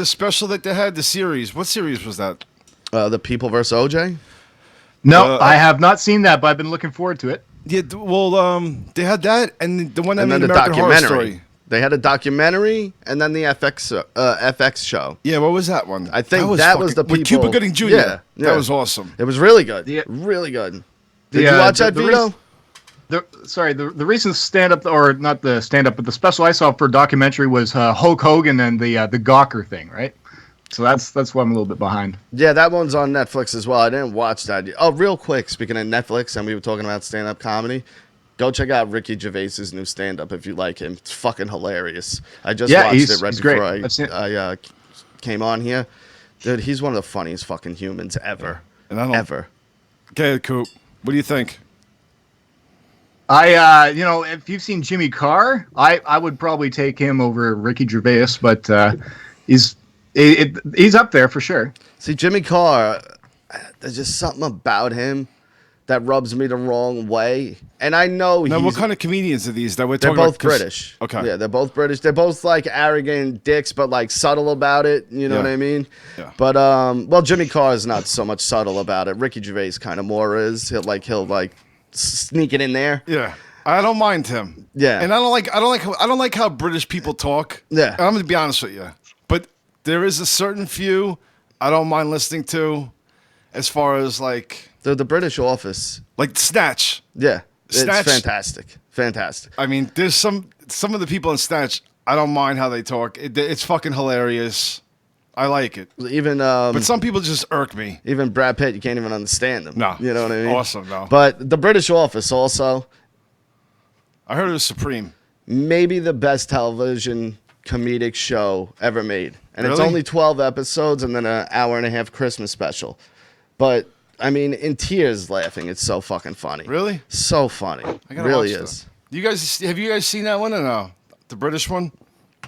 S3: special that they had, the series? What series was that?
S2: The People vs. OJ.
S5: No, I have not seen that, but I've been looking forward to it.
S3: Yeah, they had that and the one that
S2: And then
S3: made
S2: the
S3: American Horror
S2: documentary.
S3: Story.
S2: They had a documentary and then the FX show.
S3: Yeah, what was that one?
S2: I think that was the
S3: with
S2: people.
S3: Cuba Gooding Jr.
S2: Yeah,
S3: That was awesome.
S2: It was really good.
S5: Yeah.
S2: Really good. Did
S5: Yeah,
S2: you watch
S5: the-
S2: that,
S5: the
S2: Vito?
S5: The recent stand-up, or not the stand-up, but the special I saw for documentary was Hulk Hogan and the Gawker thing, right? So that's why I'm a little bit behind.
S2: Yeah, that one's on Netflix as well. I didn't watch that yet. Oh, real quick, speaking of Netflix, and we were talking about stand-up comedy, go check out Ricky Gervais's new stand-up if you like him. It's fucking hilarious. I just watched it right
S5: he's great.
S2: before
S5: I've seen it.
S2: I came on here. Dude, he's one of the funniest fucking humans ever.
S3: And I don't-
S2: Ever.
S3: Okay, Coop, what do you think?
S5: If you've seen Jimmy Carr, I would probably take him over Ricky Gervais, but he's up there for sure.
S2: See, Jimmy Carr, there's just something about him that rubs me the wrong way. And I know
S3: Now,
S2: he's...
S3: what kind of comedians are these that we're
S2: They're
S3: talking
S2: both
S3: about? 'Cause-
S2: British.
S3: Okay.
S2: Yeah, they're both British. They're both like arrogant dicks, but like subtle about it. You know
S3: Yeah.
S2: what I mean?
S3: Yeah.
S2: But well, Jimmy Carr is not so much subtle about it. Ricky Gervais kind of more is. He'll like sneak it in there.
S3: Yeah. I don't mind him.
S2: Yeah.
S3: And I don't like how British people talk.
S2: Yeah.
S3: And I'm gonna be honest with you. But there is a certain few I don't mind listening to as far as like
S2: The British Office.
S3: Snatch.
S2: Yeah,
S3: Snatch-
S2: it's fantastic. Fantastic.
S3: I mean, there's some of the people in Snatch, I don't mind how they talk. It's fucking hilarious. I like it.
S2: Even
S3: But some people just irk me.
S2: even Brad Pitt, you can't even understand him.
S3: No.
S2: You know what I mean?
S3: Awesome, no.
S2: But the British Office also,
S3: I heard it was Supreme.
S2: maybe the best television comedic show ever made. And it's
S3: Really?
S2: only 12 episodes and then an hour and a half Christmas special. But, I mean, in tears laughing. It's so fucking funny.
S3: Really?
S2: So funny.
S3: I gotta
S2: Really
S3: watch
S2: is.
S3: that. Have you guys seen that one or no? The British one?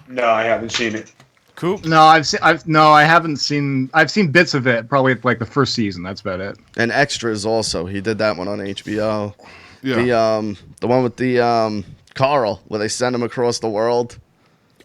S6: No, I haven't seen it.
S3: Coop?
S5: No, I haven't seen. I've seen bits of it. Probably like the first season. That's about it.
S2: And Extras also. He did that one on HBO.
S3: Yeah.
S2: The one with the Carl, where they send him across the world.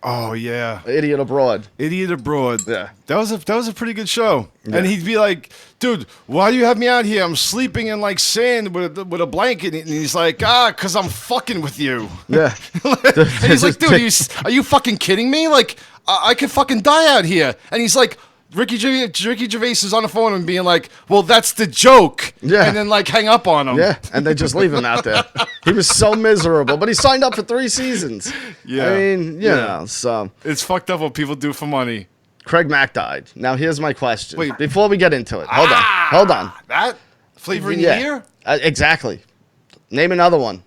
S3: Oh yeah.
S2: Idiot Abroad.
S3: Idiot Abroad.
S2: Yeah.
S3: That was a pretty good show.
S2: Yeah.
S3: And he'd be like, "Dude, why do you have me out here? I'm sleeping in like sand with a blanket." And he's like, "'Cause I'm fucking with you."
S2: Yeah.
S3: And he's like, "Dude, are you fucking kidding me? Like, I could fucking die out here." And he's like, Ricky Gervais is on the phone and being like, "Well, that's the joke."
S2: Yeah.
S3: And then like hang up on him.
S2: Yeah, and they just leave him out there. He was so miserable, but he signed up for 3 seasons.
S3: Yeah.
S2: I mean, you know, so
S3: It's fucked up what people do for money.
S2: Craig Mack died. Now, here's my question.
S3: Wait.
S2: Before we get into it, hold on.
S3: That flavor in your ear?
S2: Exactly. Name another one.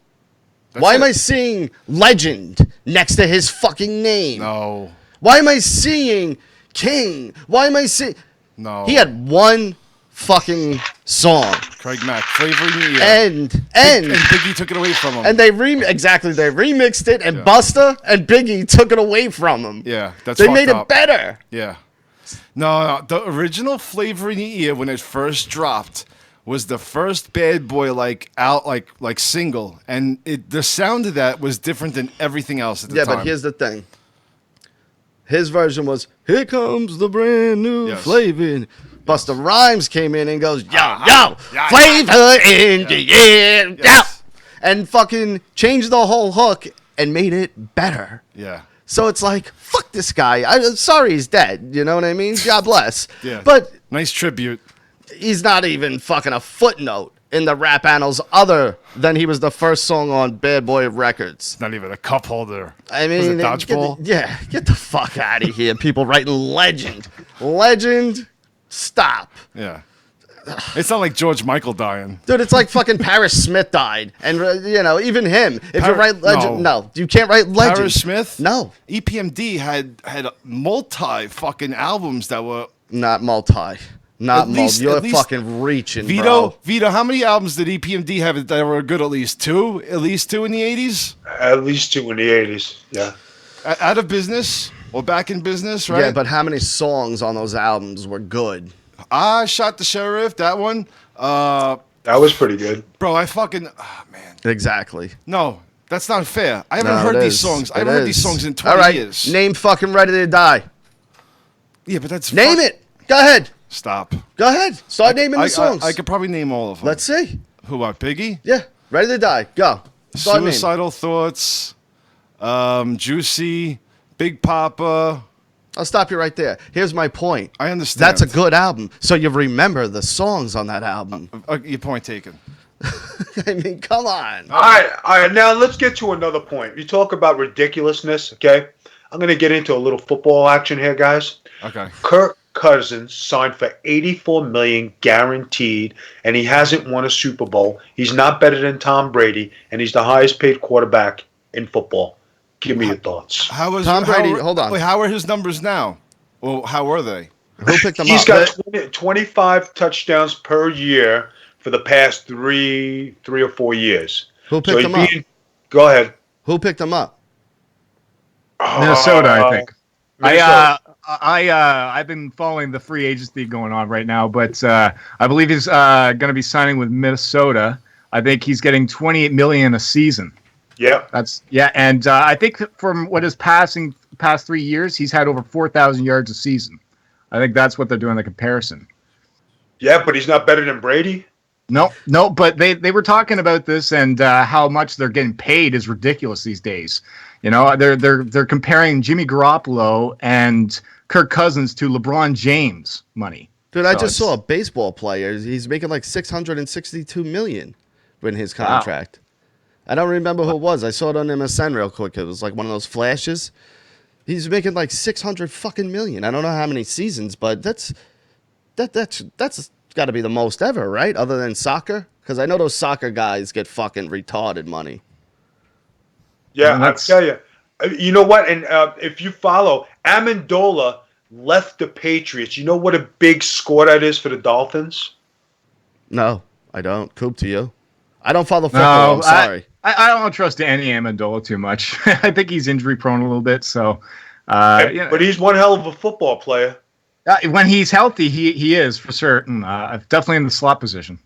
S3: That's
S2: Why am
S3: it.
S2: I seeing legend next to his fucking name?
S3: No.
S2: Why am I seeing King? Why am I seeing...
S3: No.
S2: He had one fucking song.
S3: Craig Mack, flavor in your ear.
S2: And
S3: And Biggie took it away from him.
S2: And they remixed it, and
S3: Yeah.
S2: Busta and Biggie took it away from him.
S3: Yeah, that's
S2: They
S3: fucked
S2: made
S3: up.
S2: it better.
S3: Yeah. No, the original flavor in your ear when it first dropped was the first Bad Boy like single, and the sound of that was different than everything else at the
S2: Yeah,
S3: time.
S2: but here's the thing. His version was, "Here comes the brand new
S3: Yes.
S2: flavor." Busta Rhymes came in and goes, "Yo,
S3: Yeah.
S2: flavor in the air, yo,"
S3: Yes.
S2: and fucking changed the whole hook and made it better.
S3: Yeah.
S2: So it's like, fuck this guy. I'm sorry he's dead. You know what I mean? God bless.
S3: Yeah.
S2: But
S3: Nice tribute.
S2: he's not even fucking a footnote in the rap annals other than he was the first song on Bad Boy Records.
S3: Not even a cup holder.
S2: I
S3: Was
S2: mean,
S3: it dodgeball?
S2: get the fuck out of here. People writing legend. Legend, stop.
S3: Yeah. It's not like George Michael dying.
S2: Dude, it's like fucking Paris Smith died. And, even him. If you
S3: Paris-
S2: write legend,
S3: no.
S2: no. You can't write legend.
S3: Paris Smith?
S2: No.
S3: EPMD had multi fucking albums that were
S2: Not multi. Not
S3: At
S2: multi.
S3: least-
S2: You're
S3: at least-
S2: fucking reaching,
S3: Vito.
S2: bro.
S3: How many albums did EPMD have that were good? At least two. At least two in the 80s.
S6: At least 2 in the 80s. Yeah.
S3: Out of business or back in business, right?
S2: Yeah, but how many songs on those albums were good?
S3: I Shot the Sheriff. That one.
S6: That was pretty good.
S3: Bro, I fucking man.
S2: Exactly.
S3: No, that's not fair. I haven't
S2: No,
S3: heard
S2: it
S3: these
S2: is.
S3: songs. I
S2: It
S3: haven't heard these
S2: is.
S3: songs in 20
S2: All right,
S3: years.
S2: name fucking Ready to Die.
S3: Yeah, but that's
S2: Name it. Go ahead.
S3: Stop.
S2: Go ahead. Start naming the songs.
S3: I could probably name all of them.
S2: Let's see.
S3: Who? What? Biggie?
S2: Yeah. Ready to Die. Go. Start naming.
S3: Suicidal Thoughts. Juicy. Big Papa.
S2: I'll stop you right there. Here's my point.
S3: I understand.
S2: That's a good album. So you remember the songs on that album.
S3: Your point taken.
S2: I mean, come on.
S6: All right. Now let's get to another point. You talk about ridiculousness, okay? I'm going to get into a little football action here, guys.
S3: Okay.
S6: Kirk Cousins signed for $84 million guaranteed, and he hasn't won a Super Bowl. He's not better than Tom Brady, and he's the highest paid quarterback in football. Give me your thoughts.
S3: How was
S2: Tom Brady- hold on.
S3: Wait, how are his numbers now? Well, how were they?
S2: Who picked them
S6: He's
S2: up?
S6: got 25 touchdowns per year for the past three or 4 years.
S2: Who picked them up?
S6: Go ahead.
S2: Who picked them up?
S5: Minnesota, I think.
S6: Minnesota.
S5: I've been following the free agency going on right now, but I believe he's going to be signing with Minnesota. I think he's getting $28 million a season.
S6: Yeah.
S5: And I think from what his past 3 years, he's had over 4,000 yards a season. I think that's what they're doing the comparison.
S6: Yeah, but he's not better than Brady.
S5: No, but they were talking about this and how much they're getting paid is ridiculous these days. You know, they're comparing Jimmy Garoppolo and Kirk Cousins to LeBron James money.
S2: Dude, I
S5: So
S2: just
S5: it's-
S2: saw a baseball player. He's making like $662 million in his contract. I don't remember who it was. I saw it on MSN real quick. It was like one of those flashes. He's making like 600 fucking million. I don't know how many seasons, but that's got to be the most ever, right? Other than soccer, because I know those soccer guys get fucking retarded money.
S6: Yeah,
S5: And
S6: I
S5: that's-
S6: tell you. You know what? And if you follow, Amendola left the Patriots. You know what a big score that is for the Dolphins?
S2: No, I don't. Coop to you. I don't follow football.
S5: No,
S2: I'm sorry.
S5: I don't trust Danny Amendola too much. I think he's injury prone a little bit. So,
S6: But he's one hell of a football player.
S5: when he's healthy, he is for certain. Definitely in the slot position.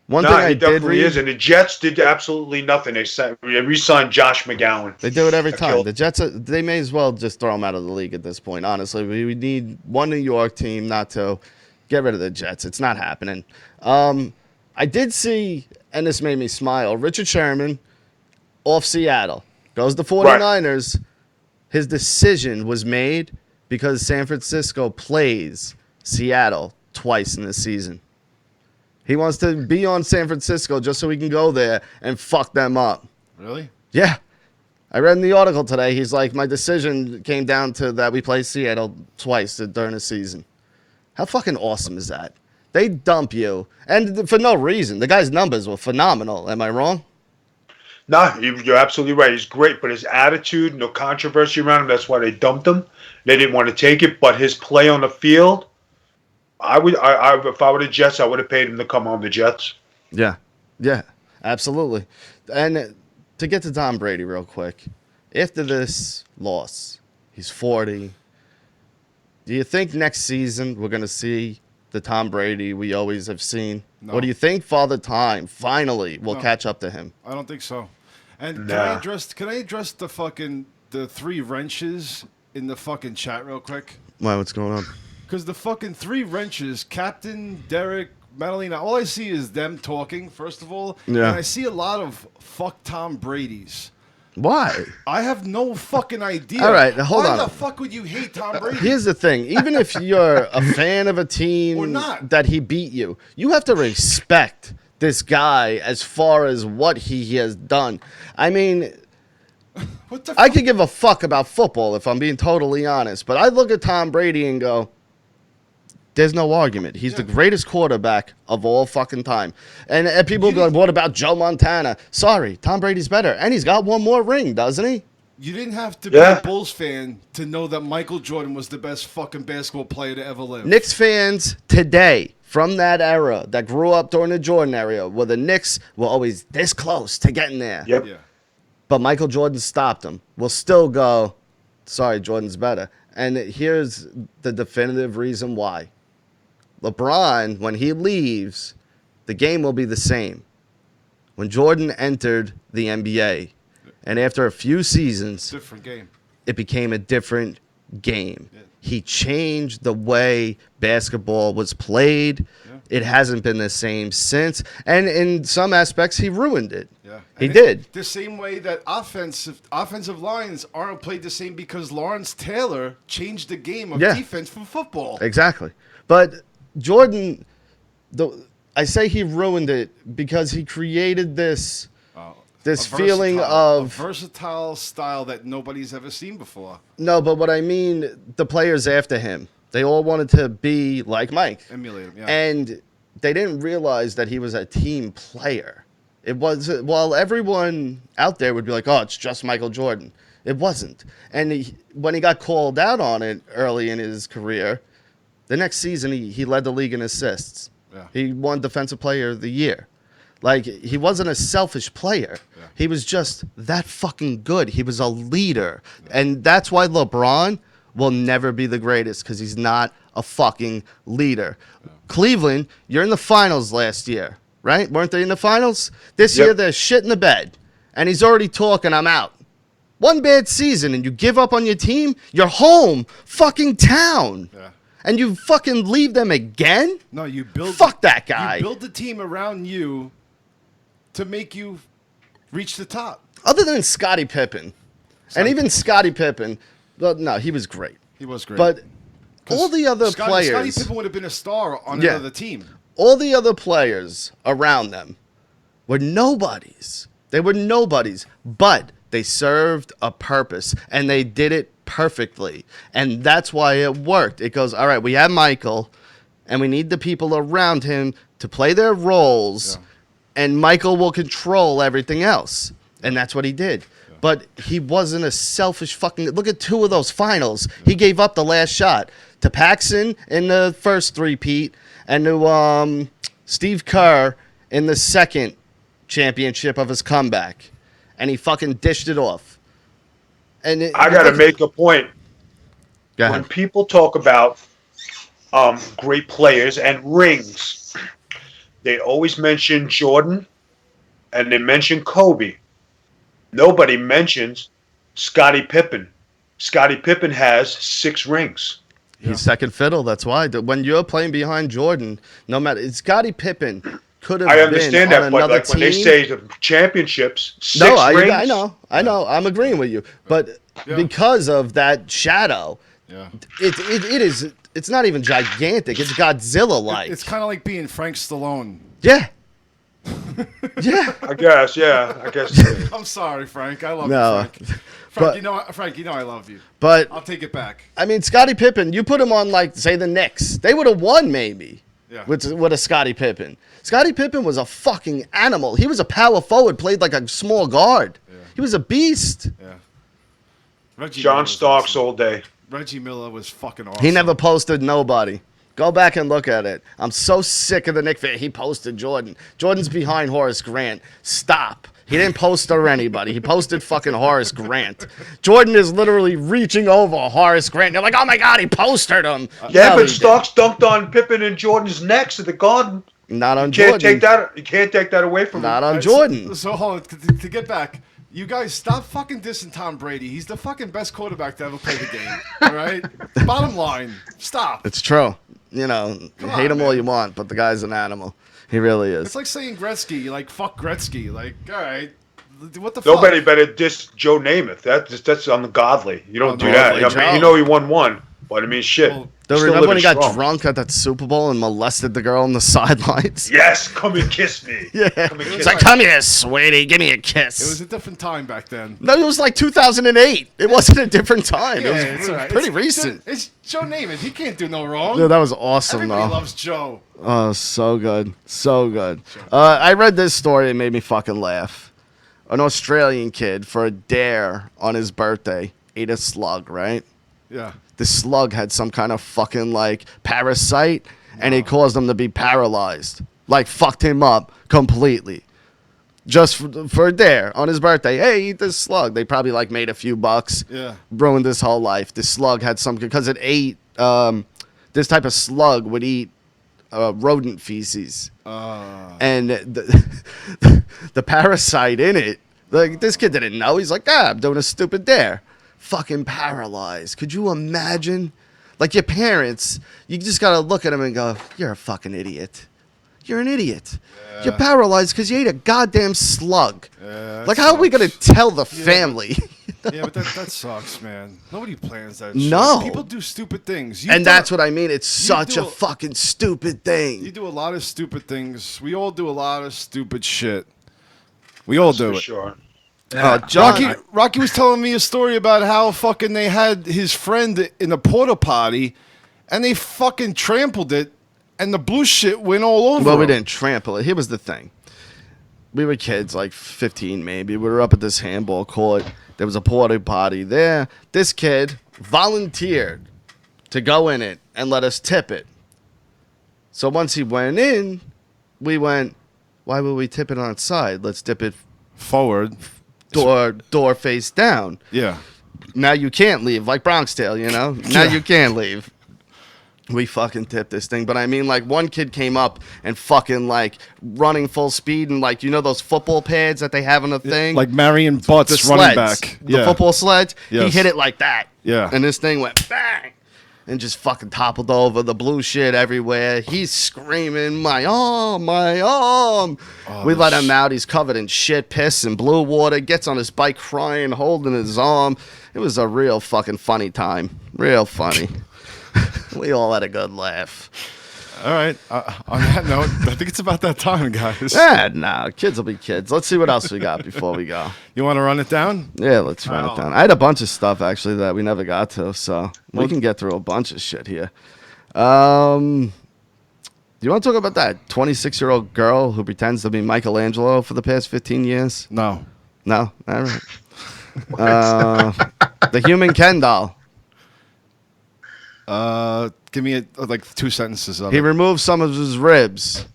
S2: One
S6: No,
S2: thing
S6: he
S2: I did
S6: definitely
S2: read.
S6: is. And the Jets did absolutely nothing. They re-signed Josh McGowan.
S2: They do it every
S6: That
S2: time.
S6: killed-
S2: The Jets, they may as well just throw him out of the league at this point. Honestly, we need one New York team not to get rid of the Jets. It's not happening. I did see, and this made me smile. Richard Sherman off Seattle goes to 49ers. His decision was made because San Francisco plays Seattle twice in the season. He wants to be on San Francisco just so he can go there and fuck them up.
S3: Really?
S2: Yeah. I read in the article today, he's like, my decision came down to that we play Seattle twice during the season. How fucking awesome is that? They dump you, and for no reason. The guy's numbers were phenomenal. Am I wrong?
S6: No, you're absolutely right. He's great, but his attitude, no controversy around him. That's why they dumped him. They didn't want to take it, but his play on the field, if I were the Jets, I would have paid him to come on the Jets.
S2: Yeah. Yeah, absolutely. And to get to Tom Brady real quick, after this loss, he's 40. Do you think next season we're going to see the Tom Brady we always have seen?
S3: No.
S2: Or do you think Father Time finally will catch up to him?
S3: I don't think so. And
S6: Nah.
S3: can I address the three wrenches in the fucking chat real quick?
S2: Why, what's going on?
S3: Because the fucking three wrenches, Captain, Derek, Madalena, all I see is them talking, first of all.
S2: Yeah.
S3: And I see a lot of fuck Tom Brady's.
S2: Why?
S3: I have no fucking idea.
S2: All right, hold on.
S3: Why the fuck would you hate Tom Brady?
S2: Here's the thing. Even if you're a fan of a team
S3: Or not.
S2: that he beat you, you have to respect this guy as far as what he has done. I mean,
S3: What the
S2: I
S3: fuck?
S2: could give a fuck about football if I'm being totally honest, but I look at Tom Brady and go, there's no argument. He's the greatest quarterback of all fucking time. And people go, what about Joe Montana? Sorry, Tom Brady's better. And he's got one more ring, doesn't he?
S3: You didn't have to be
S6: Yeah.
S3: a Bulls fan to know that Michael Jordan was the best fucking basketball player to ever live.
S2: Knicks fans today, from that era, that grew up during the Jordan era, where the Knicks were always this close to getting there.
S6: Yep.
S3: Yeah.
S2: But Michael Jordan stopped him. We'll still go, sorry, Jordan's better. And here's the definitive reason why. LeBron, when he leaves, the game will be the same. When Jordan entered the NBA, and after a few seasons,
S3: Different game.
S2: it became a different game.
S3: Yeah.
S2: He changed the way basketball was played.
S3: Yeah.
S2: It hasn't been the same since. And in some aspects, he ruined it.
S3: Yeah.
S2: He
S3: And
S2: did.
S3: The same way that offensive lines aren't played the same because Lawrence Taylor changed the game of
S2: Yeah.
S3: defense for football.
S2: Exactly. But Jordan, I say he ruined it because he created this
S3: A
S2: feeling
S3: versatile-
S2: of
S3: a versatile style that nobody's ever seen before.
S2: no, but what I mean, the players after him, they all wanted to be like Mike,
S3: Emulate him, yeah.
S2: and they didn't realize that he was a team player. It was while everyone out there would be like, "Oh, it's just Michael Jordan." It wasn't, and when he got called out on it early in his career, the next season he led the league in assists.
S3: Yeah.
S2: He won Defensive Player of the Year. Like, he wasn't a selfish player.
S3: Yeah.
S2: He was just that fucking good. He was a leader. And that's why LeBron will never be the greatest, because he's not a fucking leader. Cleveland, you're in the finals last year, right? Weren't they in the finals? This
S6: Yep.
S2: year, they're shit in the bed. And he's already talking, I'm out. One bad season, and you give up on your team? Your home fucking town.
S3: Yeah.
S2: And you fucking leave them again?
S3: No, you build.
S2: Fuck that guy.
S3: You build the team around you to make you reach the top.
S2: Other than Scottie Pippen, and even Scottie Pippen, well, no, he was great.
S3: He was great.
S2: But all the other
S3: Scottie
S2: players,
S3: Pippen would have been a star on
S2: Yeah.
S3: another team.
S2: all the other players around them were nobodies. They were nobodies, but they served a purpose, and they did it perfectly. And that's why it worked. It goes, all right, we have Michael, and we need the people around him to play their roles,
S3: Yeah.
S2: and Michael will control everything else. And that's what he did. But he wasn't a selfish fucking. Look at 2 of those finals. He gave up the last shot to Paxson in the first three-peat and to Steve Kerr in the second championship of his comeback. And he fucking dished it off. And
S6: I got to make a point.
S2: Go
S6: When
S2: ahead.
S6: people talk about great players and rings, they always mention Jordan and they mention Kobe. Nobody mentions Scottie Pippen. Scottie Pippen has 6 rings.
S2: He's second fiddle. That's why. When you're playing behind Jordan, no matter. Scottie Pippen could have
S6: I
S2: been
S6: understand
S2: on
S6: that, but
S2: another
S6: like when they
S2: team.
S6: say the championships, 6
S2: No,
S6: rings.
S2: I know. I'm agreeing with you. But because of that shadow, it is. It's not even gigantic. It's Godzilla-like.
S3: It's kind of like being Frank Stallone.
S2: Yeah. Yeah.
S6: I guess, yeah. I guess.
S3: I'm sorry, Frank. I love
S2: No,
S3: you, Frank.
S2: but-
S3: Frank, you know I love you.
S2: But
S3: I'll take it back.
S2: I mean, Scottie Pippen. You put him on like say the Knicks, they would have won maybe.
S3: Yeah.
S2: With a Scottie Pippen. Scottie Pippen was a fucking animal. He was a power forward, played like a small guard.
S3: Yeah.
S2: He was a beast.
S3: Yeah. Reggie
S6: John
S3: Miller was
S6: Starks
S3: awesome.
S6: all day.
S3: Reggie Miller was fucking awesome.
S2: He never posted nobody. Go back and look at it. I'm so sick of the Nick fan. He posted Jordan. Jordan's behind Horace Grant. Stop. He didn't post or anybody. He posted fucking Horace Grant. Jordan is literally reaching over Horace Grant. They're like, oh my God, he posted him.
S6: Yeah,
S2: No,
S6: but
S2: he
S6: Starks dunked on Pippen and Jordan's necks at the Garden.
S2: didn't. Not on
S6: You can't
S2: Jordan.
S6: take that. You can't take that away from
S2: Not
S6: him.
S2: on Jordan.
S3: So hold on. To get back, you guys stop fucking dissing Tom Brady. He's the fucking best quarterback to ever play the game. All right? Bottom line, stop.
S2: It's true. You know, hate
S3: on,
S2: him all
S3: man.
S2: you want, but the guy's an animal. He really is.
S3: It's like saying Gretzky. Like, fuck Gretzky. Like, all right. What the
S6: Nobody
S3: fuck?
S6: better diss Joe Namath. That's ungodly. You don't do
S2: Ungodly,
S6: that. I mean,
S2: Joe.
S6: you know he won one, but I mean, shit.
S3: Well,
S2: Don't
S6: Still
S2: remember when he
S6: living
S2: got
S6: strong.
S2: drunk at that Super Bowl and molested the girl on the sidelines?
S6: Yes, come and kiss me.
S2: Yeah.
S6: Come and
S2: It's
S6: kiss
S2: like,
S6: me.
S2: come here, sweetie. Give me a
S3: It
S2: kiss.
S3: was a different time back then.
S2: No, it was like 2008. It wasn't a different time. it was
S3: it's all right.
S2: pretty
S3: It's-
S2: recent.
S3: It's Joe Namath. He can't do no wrong.
S2: Dude, that was awesome,
S3: Everybody
S2: though.
S3: loves Joe.
S2: Oh, so good. So good. I read this story and made me fucking laugh. An Australian kid, for a dare on his birthday, ate a slug, right?
S3: Yeah.
S2: The slug had some kind of fucking, like, parasite, and it caused him to be paralyzed. Like, fucked him up completely. Just for a dare on his birthday. Hey, eat this slug. They probably, like, made a few bucks.
S3: Yeah.
S2: Ruined his whole life. The slug had some, because it ate, this type of slug would eat rodent feces. And the parasite in it, like, this kid didn't know. He's like, I'm doing a stupid dare. Fucking paralyzed. Could you imagine? Like, your parents, you just got to look at them and go, you're a fucking idiot. You're an idiot. You're paralyzed because you ate a goddamn slug. Like, how are we going to tell the family?
S3: Yeah, but that sucks, man. Nobody plans that
S2: No.
S3: shit. People do stupid things.
S2: And that's what I mean. It's such
S3: do
S2: a
S3: a-
S2: fucking stupid thing.
S3: You do a lot of stupid things. We all do a lot of stupid shit. We all do
S6: For
S3: it.
S6: sure.
S2: John,
S3: Rocky was telling me a story about how fucking they had his friend in a porta potty, and they fucking trampled it, and the blue shit went all over.
S2: well, we
S3: him.
S2: didn't trample it. Here was the thing. We were kids, like 15 maybe. We were up at this handball court. There was a porta potty there. This kid volunteered to go in it and let us tip it. So once he went in, we went, why would we tip it on its side? Let's dip it
S3: Forward.
S2: door face down.
S3: Yeah.
S2: Now you can't leave, like Bronx Tale, you know? Now
S3: Yeah.
S2: you can't leave. We fucking tipped this thing. But I mean, like, one kid came up and fucking, like, running full speed and, like, you know those football pads that they have on the thing?
S3: Like Marion Butts
S2: the
S3: running
S2: sleds,
S3: back.
S2: the football sleds. He
S3: Yes.
S2: hit it like that.
S3: Yeah.
S2: And this thing went bang and just fucking toppled over. The blue shit everywhere. He's screaming, my arm, my arm. We let him out. He's covered in shit, piss, and blue water. Gets on his bike crying, holding his arm. It was a real fucking funny time. Real funny. We all had a good laugh.
S3: All right. On that note, I think it's about that time, guys.
S2: Nah, kids will be kids. Let's see what else we got before we go.
S3: You want to run it down?
S2: Yeah, let's run
S3: Wow.
S2: it down. I had a bunch of stuff actually that we never got to, so we can get through a bunch of shit here. Do you want to talk about that 26-year-old girl who pretends to be Michelangelo for the past 15 years?
S3: No.
S2: No? All right. The human Ken doll.
S3: Give me like 2 sentences of
S2: He
S3: it.
S2: removed some of his ribs,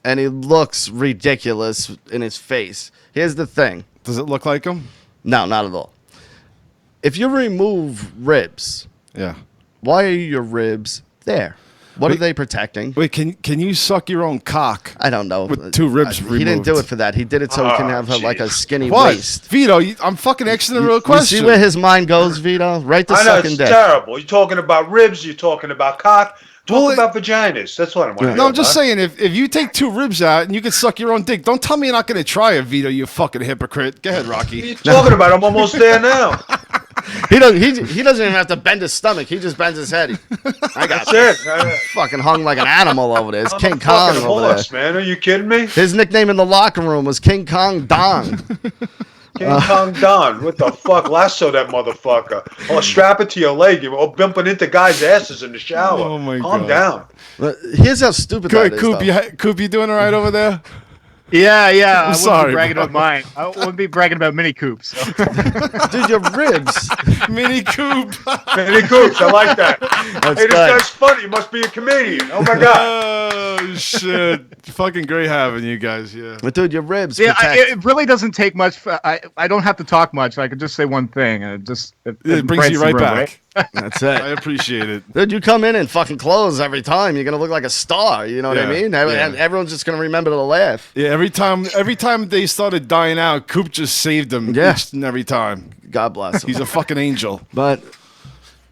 S2: and he looks ridiculous in his face. Here's the thing.
S3: Does it look like him?
S2: No, not at all. If you remove ribs,
S3: Yeah.
S2: why are your ribs there? What are
S3: Wait.
S2: they protecting?
S3: Wait, can you suck your own cock?
S2: I don't know.
S3: With 2 ribs
S2: He didn't do
S3: removed.
S2: it for that. He did it so he can
S6: Oh,
S2: have like a
S6: jeez.
S2: skinny
S3: What?
S2: waist.
S3: Vito, I'm fucking asking a real
S2: You
S3: question.
S2: see where his mind goes, Vito? Right to
S6: I know
S2: sucking
S6: it's
S2: dick.
S6: terrible. You're talking about ribs. You're talking about cock. Talk
S3: Well,
S6: about vaginas. That's what I want to
S3: No, I'm just saying, if you take 2 ribs out and you can suck your own dick, don't tell me you're not going to try it, Vito, you fucking hypocrite. Go ahead,
S6: What are
S3: Rocky.
S6: you talking about? I'm almost there now.
S2: He doesn't even have to bend his stomach. He just bends his head. I got
S6: That's
S2: this.
S6: it.
S2: Fucking hung like an animal over there. It's
S6: I'm
S2: King
S6: a
S2: Kong
S6: fucking
S2: over there.
S6: horse, man. Are you kidding me?
S2: His nickname in the locker room was King Kong Dong.
S6: King Kong Don. What the fuck? Lasso that motherfucker. Or strap it to your leg. Or bumping into guys' asses in the shower.
S3: Oh, my
S6: Calm
S3: God.
S6: down.
S2: But here's how stupid that
S3: Good,
S2: is.
S3: Coop,
S2: though.
S3: Coop, you doing all right over there?
S5: Yeah. I wouldn't
S3: sorry,
S5: be bragging
S3: bro.
S5: about mine. I wouldn't be bragging about Mini Coops. So.
S2: Dude, your ribs.
S3: Mini Coop.
S6: Mini Coops. I like that.
S2: That's
S6: Hey, this
S2: good.
S6: guy's funny. He must be a comedian. Oh, my God.
S3: Oh, shit. Fucking great having you guys, yeah.
S2: But dude, your ribs
S5: Yeah,
S2: protect.
S5: it really doesn't take much. I don't have to talk much. I could just say one thing, and
S3: It brings you
S5: brights the
S3: right
S5: room,
S3: back.
S2: That's
S3: I
S2: it.
S3: appreciate it.
S2: Dude, you come in fucking clothes every time. You're gonna look like a star. You know what I
S3: Yeah,
S2: mean?
S3: yeah.
S2: Everyone's just gonna remember to laugh.
S3: Yeah, every time they started dying out, Coop just saved them
S2: Yeah.
S3: each and every time.
S2: God bless him.
S3: He's a fucking angel.
S2: But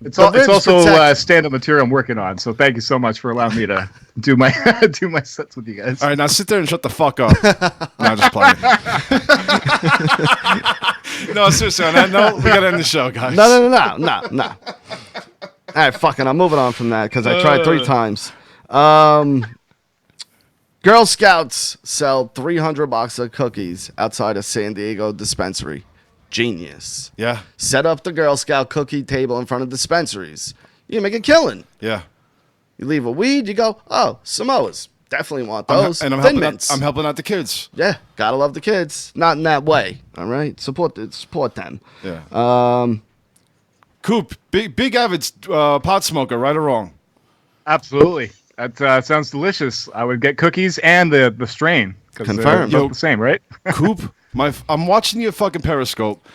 S5: It's,
S2: The
S5: it's
S2: ribs
S5: also
S2: protect-
S5: stand-up material I'm working on. So thank you so much for allowing me to do my do my sets with you guys.
S3: All right, now sit there and shut the fuck up. No, just playing. No, seriously, on that note, we gotta end the show, guys.
S2: no. All right, fucking. I'm moving on from that because I tried 3 times. Girl Scouts sell 300 boxes of cookies outside a San Diego dispensary. Genius.
S3: Yeah,
S2: Set up the Girl Scout cookie table in front of dispensaries. You make a killing.
S3: yeah.
S2: You leave a weed, you go, oh, Samoas. Definitely want those.
S3: I'm
S2: Thin
S3: helping,
S2: Mints.
S3: I'm helping out the kids.
S2: Yeah, gotta love the kids. Not in that way. All right, support them.
S3: Yeah. Coop, big avid pot smoker, right or wrong?
S5: Absolutely. That sounds delicious. I would get cookies and the strain. 'Cause they're
S2: Confirmed.
S5: both
S3: Yo.
S5: the same, right?
S3: Coop, I'm watching you fucking Periscope.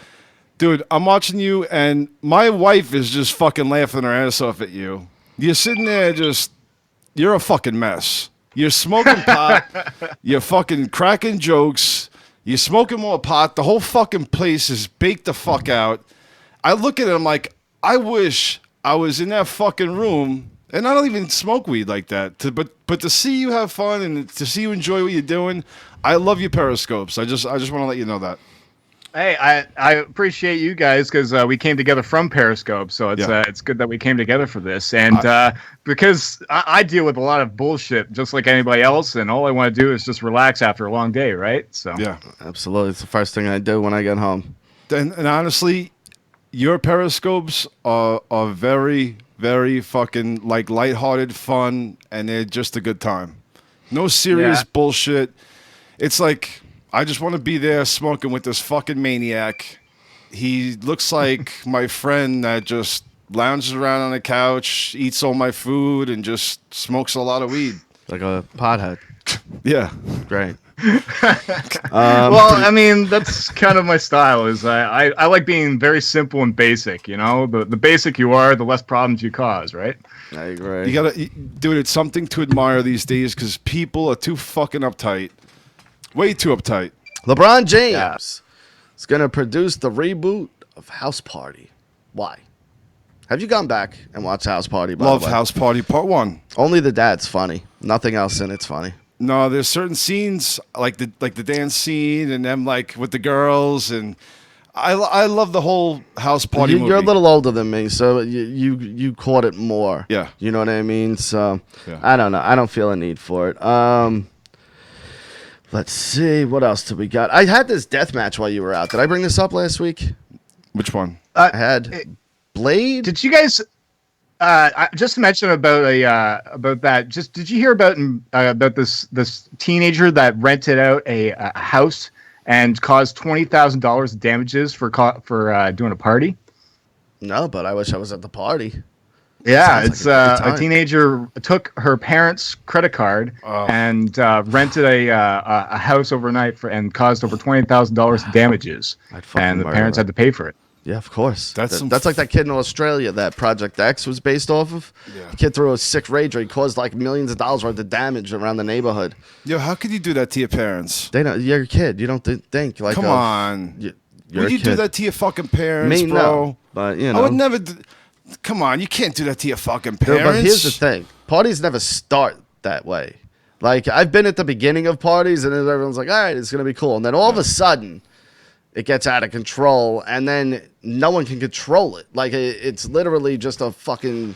S3: Dude, I'm watching you, and my wife is just fucking laughing her ass off at you. You're sitting there you're a fucking mess. You're smoking pot. You're fucking cracking jokes. You're smoking more pot. The whole fucking place is baked the fuck out. I look at it, I'm like, I wish I was in that fucking room, and I don't even smoke weed like that. But to see you have fun and to see you enjoy what you're doing, I love your Periscopes. I just want to let you know that.
S5: Hey, I appreciate you guys because we came together from Periscope, so it's good that we came together for this. And because I deal with a lot of bullshit just like anybody else, and all I want to do is just relax after a long day, right? So
S3: Yeah.
S2: Absolutely. It's the first thing I do when I get home.
S3: And honestly, your Periscopes are very, very fucking like lighthearted fun, and they're just a good time. No serious
S5: Yeah.
S3: bullshit. It's like I just want to be there smoking with this fucking maniac. He looks like my friend that just lounges around on the couch, eats all my food, and just smokes a lot of weed.
S2: Like a pothead.
S3: Yeah.
S2: Great.
S5: well, I mean, that's kind of my style. Is I like being very simple and basic. You know, the basic you are, the less problems you cause, right?
S2: I agree.
S3: You gotta, dude, it's something to admire these days because people are too fucking uptight. Way too uptight.
S2: LeBron James is going to produce the reboot of House Party. Why? Have you gone back and watched House Party? By
S3: Love
S2: the way?
S3: House Party Part 1.
S2: Only the dad's funny. Nothing else in it's funny.
S3: No, there's certain scenes like the dance scene and them like with the girls, and I love the whole House Party movie.
S2: You're a little older than me, so you caught it more.
S3: Yeah.
S2: You know what I mean? So
S3: Yeah.
S2: I don't know. I don't feel a need for it. Let's see. What else do we got? I had this death match while you were out. Did I bring this up last week?
S3: Which one?
S2: I had Blade.
S5: Did you guys just to mention about about that? Did you hear about this teenager that rented out a house and caused $20,000 damages for doing a party.
S2: No, but I wish I was at the party.
S5: Yeah,
S2: Sounds
S5: it's
S2: like a good
S5: a
S2: time.
S5: teenager took her parents' credit card and rented a house overnight and caused over $20,000 damages,
S2: I'd fucking
S5: and the
S2: murder
S5: parents
S2: her.
S5: had to pay for it.
S2: Yeah, of course.
S3: That's
S2: That's like that kid in Australia that Project X was based off of.
S3: Yeah.
S2: The kid threw a sick rage where he caused like millions of dollars worth of damage around the neighborhood.
S3: Yo, how could you do that to your parents?
S2: They don't. You're a kid. You don't think like.
S3: Come on.
S2: You're
S3: Would
S2: a
S3: you do
S2: kid.
S3: that to your fucking parents,
S2: Me,
S3: bro?
S2: no. But you know.
S3: I would never. Come on, you can't do that to your fucking
S2: Dude,
S3: parents.
S2: but here's the thing: parties never start that way. Like I've been at the beginning of parties, and then everyone's like, "All right, it's gonna be cool," and then all of a sudden, it gets out of control, and then no one can control it. Like it's literally just a fucking.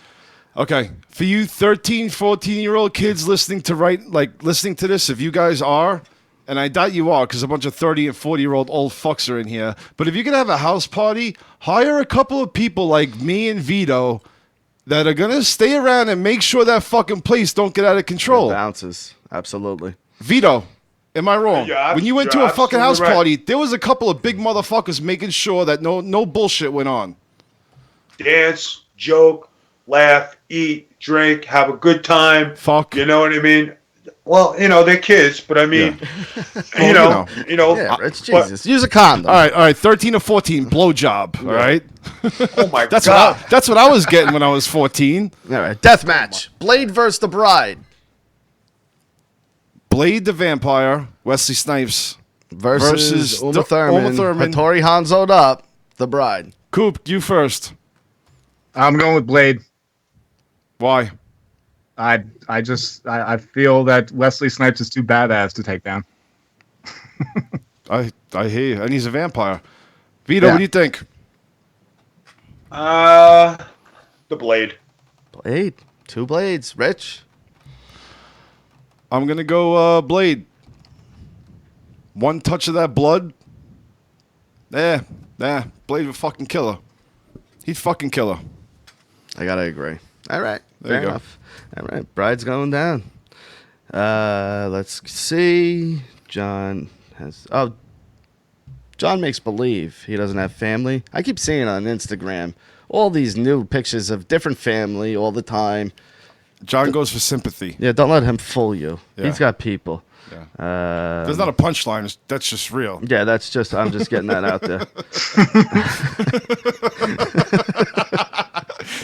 S3: Okay, for you 13, 14-year-old kids listening to this, if you guys are, and I doubt you are because a bunch of 30 and 40-year-old old fucks are in here, but if you're going to have a house party, hire a couple of people like me and Vito that are going to stay around and make sure that fucking place don't get out of control.
S2: Bounces, absolutely.
S3: Vito, am I wrong?
S6: Yeah,
S3: when you went to
S6: you're
S3: a fucking house
S6: absolutely right.
S3: party, there was a couple of big motherfuckers making sure that no bullshit went on.
S6: Dance, joke, laugh, eat, drink, have a good time.
S3: Fuck.
S6: You know what I mean? Well, they're kids, but I mean,
S3: Well,
S2: Yeah, it's Jesus. Use a condom.
S3: All right, 13 or 14, blowjob, all right?
S6: Oh my
S3: That's
S6: God.
S3: that's what I was getting when I was 14.
S2: All right, death match. Blade versus the Bride
S3: Blade the Vampire, Wesley Snipes.
S2: versus Uma
S3: the-
S2: Thurman.
S3: Uma Thurman.
S2: Hattori Hanzo'd up. The Bride.
S3: Coop, you first.
S5: I'm going with Blade.
S3: Why?
S5: I feel that Wesley Snipes is too badass to take down.
S3: I hear you. And he's a vampire. Vito,
S5: Yeah.
S3: what do you think?
S6: The Blade.
S2: Blade. Two blades. Rich.
S3: I'm going to go Blade. One touch of that blood. Blade would fucking kill her. He'd fucking kill her.
S2: I gotta agree. All right.
S3: There
S2: Fair
S3: you go.
S2: enough. All right. Bride's going down. Let's see. John makes believe he doesn't have family. I keep seeing on Instagram all these new pictures of different family all the time.
S3: John goes for sympathy.
S2: Yeah, don't let him fool you.
S3: Yeah.
S2: He's got people.
S3: Yeah. There's not a punchline. That's just real.
S2: Yeah, I'm just getting that out there.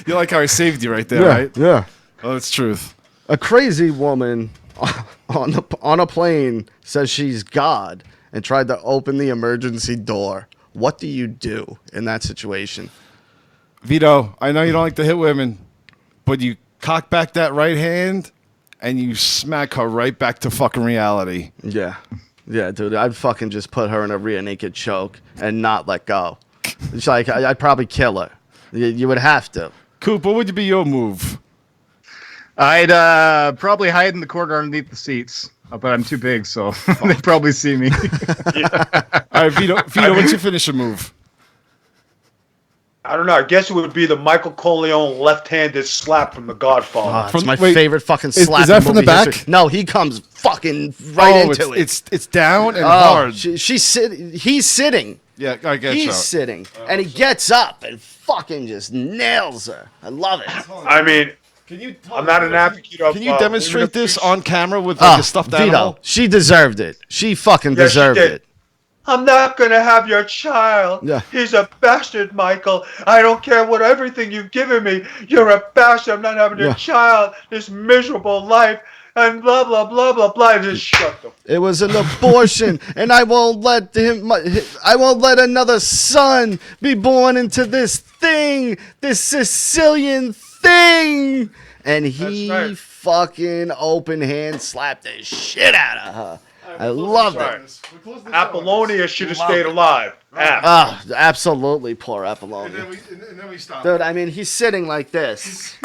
S3: You like how I saved you right there, right?
S2: Yeah.
S3: Oh, it's truth.
S2: A crazy woman on a plane says she's God and tried to open the emergency door. What do you do in that situation?
S3: Vito, I know you don't like to hit women, but you cock back that right hand and you smack her right back to fucking reality.
S2: Yeah. Yeah, dude, I'd fucking just put her in a rear naked choke and not let go. It's like, I'd probably kill her. You would have to.
S3: Coop, what would be your move?
S5: I'd probably hide in the corner underneath the seats, but I'm too big, so they'd probably see me.
S3: All right, Vito, what's your finisher move?
S6: I don't know. I guess it would be the Michael Corleone left-handed slap from The Godfather.
S2: It's my
S3: Wait,
S2: favorite fucking
S3: is
S2: slap.
S3: that
S2: in
S3: from the
S2: movie
S3: back?
S2: history. No, he comes fucking right into it.
S3: It's down and
S2: Oh,
S3: hard.
S2: she's sitting. He's sitting.
S3: Yeah, I get you.
S2: He's sitting, and he gets up and fucking just nails her. I love it.
S6: I mean,
S3: Can you?
S6: I'm not an advocate of.
S3: Can you demonstrate
S6: women
S3: this
S6: abuse.
S3: on camera with like a stuffed
S2: Vito,
S3: animal?
S2: she deserved it. She fucking
S6: Yeah, she
S2: deserved
S6: did.
S2: it.
S6: I'm not gonna have your child.
S2: Yeah.
S6: He's a bastard, Michael. I don't care what everything you've given me. You're a bastard. I'm not having your
S2: Yeah.
S6: child. This miserable life. And blah blah blah blah blah. Just shut the.
S2: It was an abortion, and I won't let I won't let another son be born into this thing, this Sicilian thing. And he
S6: That's right.
S2: fucking open hand slapped the shit out of her. I love it.
S6: Apollonia should have stayed alive. App.
S2: Ah, absolutely, poor Apollonia.
S3: And then we stop.
S2: Dude, I mean, he's sitting like this,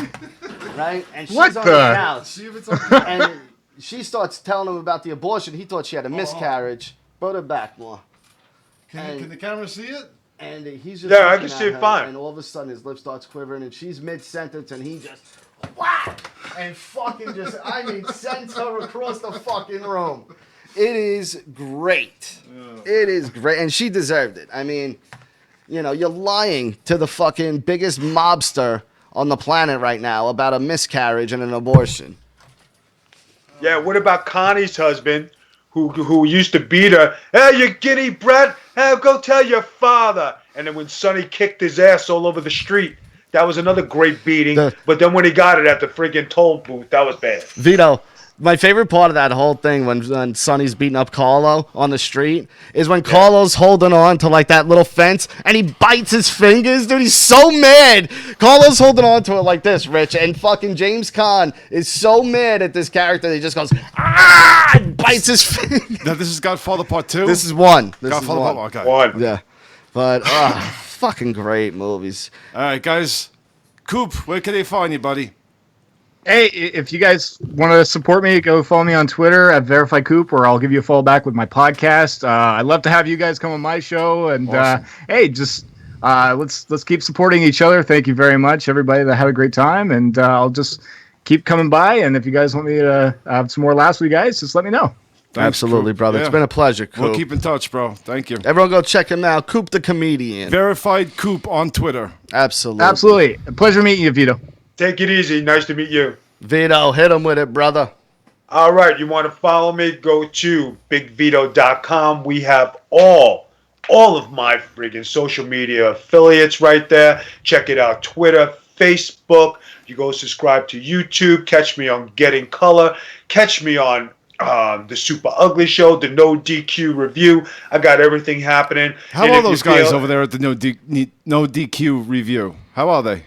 S2: right? And she's
S5: What
S2: on
S5: the-
S2: the couch.
S3: See if it's on.
S2: And she starts telling him about the abortion. He thought she had a miscarriage. Put her back more.
S3: Can the camera see it?
S2: And he's just
S6: Yeah, I
S2: looking
S6: can
S2: at
S6: see it
S2: her,
S6: fine.
S2: And all of a sudden his lip starts quivering, and she's mid-sentence, and he just whack and fucking just, I mean, sends her across the fucking room. It is great. It is great, and she deserved it. I mean, you know, you're lying to the fucking biggest mobster on the planet right now about a miscarriage and an abortion.
S6: Yeah, what about Connie's husband, who used to beat her? Hey, you giddy brat! Hey, go tell your father. And then when Sonny kicked his ass all over the street, that was another great beating. But then when he got it at the friggin' toll booth, that was bad.
S2: Vito, my favorite part of that whole thing when Sonny's beating up Carlo on the street is when Carlo's holding on to like that little fence and he bites his fingers, dude. He's so mad. Carlo's holding on to it like this, Rich, and fucking James Caan is so mad at this character that he just goes ah and bites his fingers.
S3: Now this is Godfather Part 2?
S2: This is one. This
S3: Godfather
S2: is one.
S3: Part 1, okay.
S6: One.
S2: Yeah, but fucking great movies.
S3: All right, guys. Coop, where can they find you, buddy?
S5: Hey, if you guys want to support me, go follow me on Twitter at VerifyCoop, or I'll give you a follow back with my podcast. I'd love to have you guys come on my show, and
S3: Awesome.
S5: hey, just let's keep supporting each other. Thank you very much, everybody that had a great time, and I'll just keep coming by. And if you guys want me to have some more laughs with you guys, just let me know.
S3: Thanks,
S2: Absolutely,
S3: Coop.
S2: brother.
S3: Yeah.
S2: It's been a pleasure, Coop.
S3: We'll keep in touch, bro. Thank you.
S2: Everyone go check him out. Coop the Comedian.
S3: Verified Coop on Twitter.
S2: Absolutely.
S5: Absolutely, a pleasure meeting you, Vito.
S6: Take it easy. Nice to meet you.
S2: Vito, hit him with it, brother.
S6: All right, you want to follow me? Go to bigvito.com. We have all of my friggin' social media affiliates right there. Check it out. Twitter, Facebook. You go subscribe to YouTube. Catch me on Getting Color. Catch me on the Super Ugly Show, the No DQ review. I got everything happening.
S3: How
S6: And
S3: are
S6: if you
S3: those guys
S6: feel-
S3: over there at the No DQ review? How are they?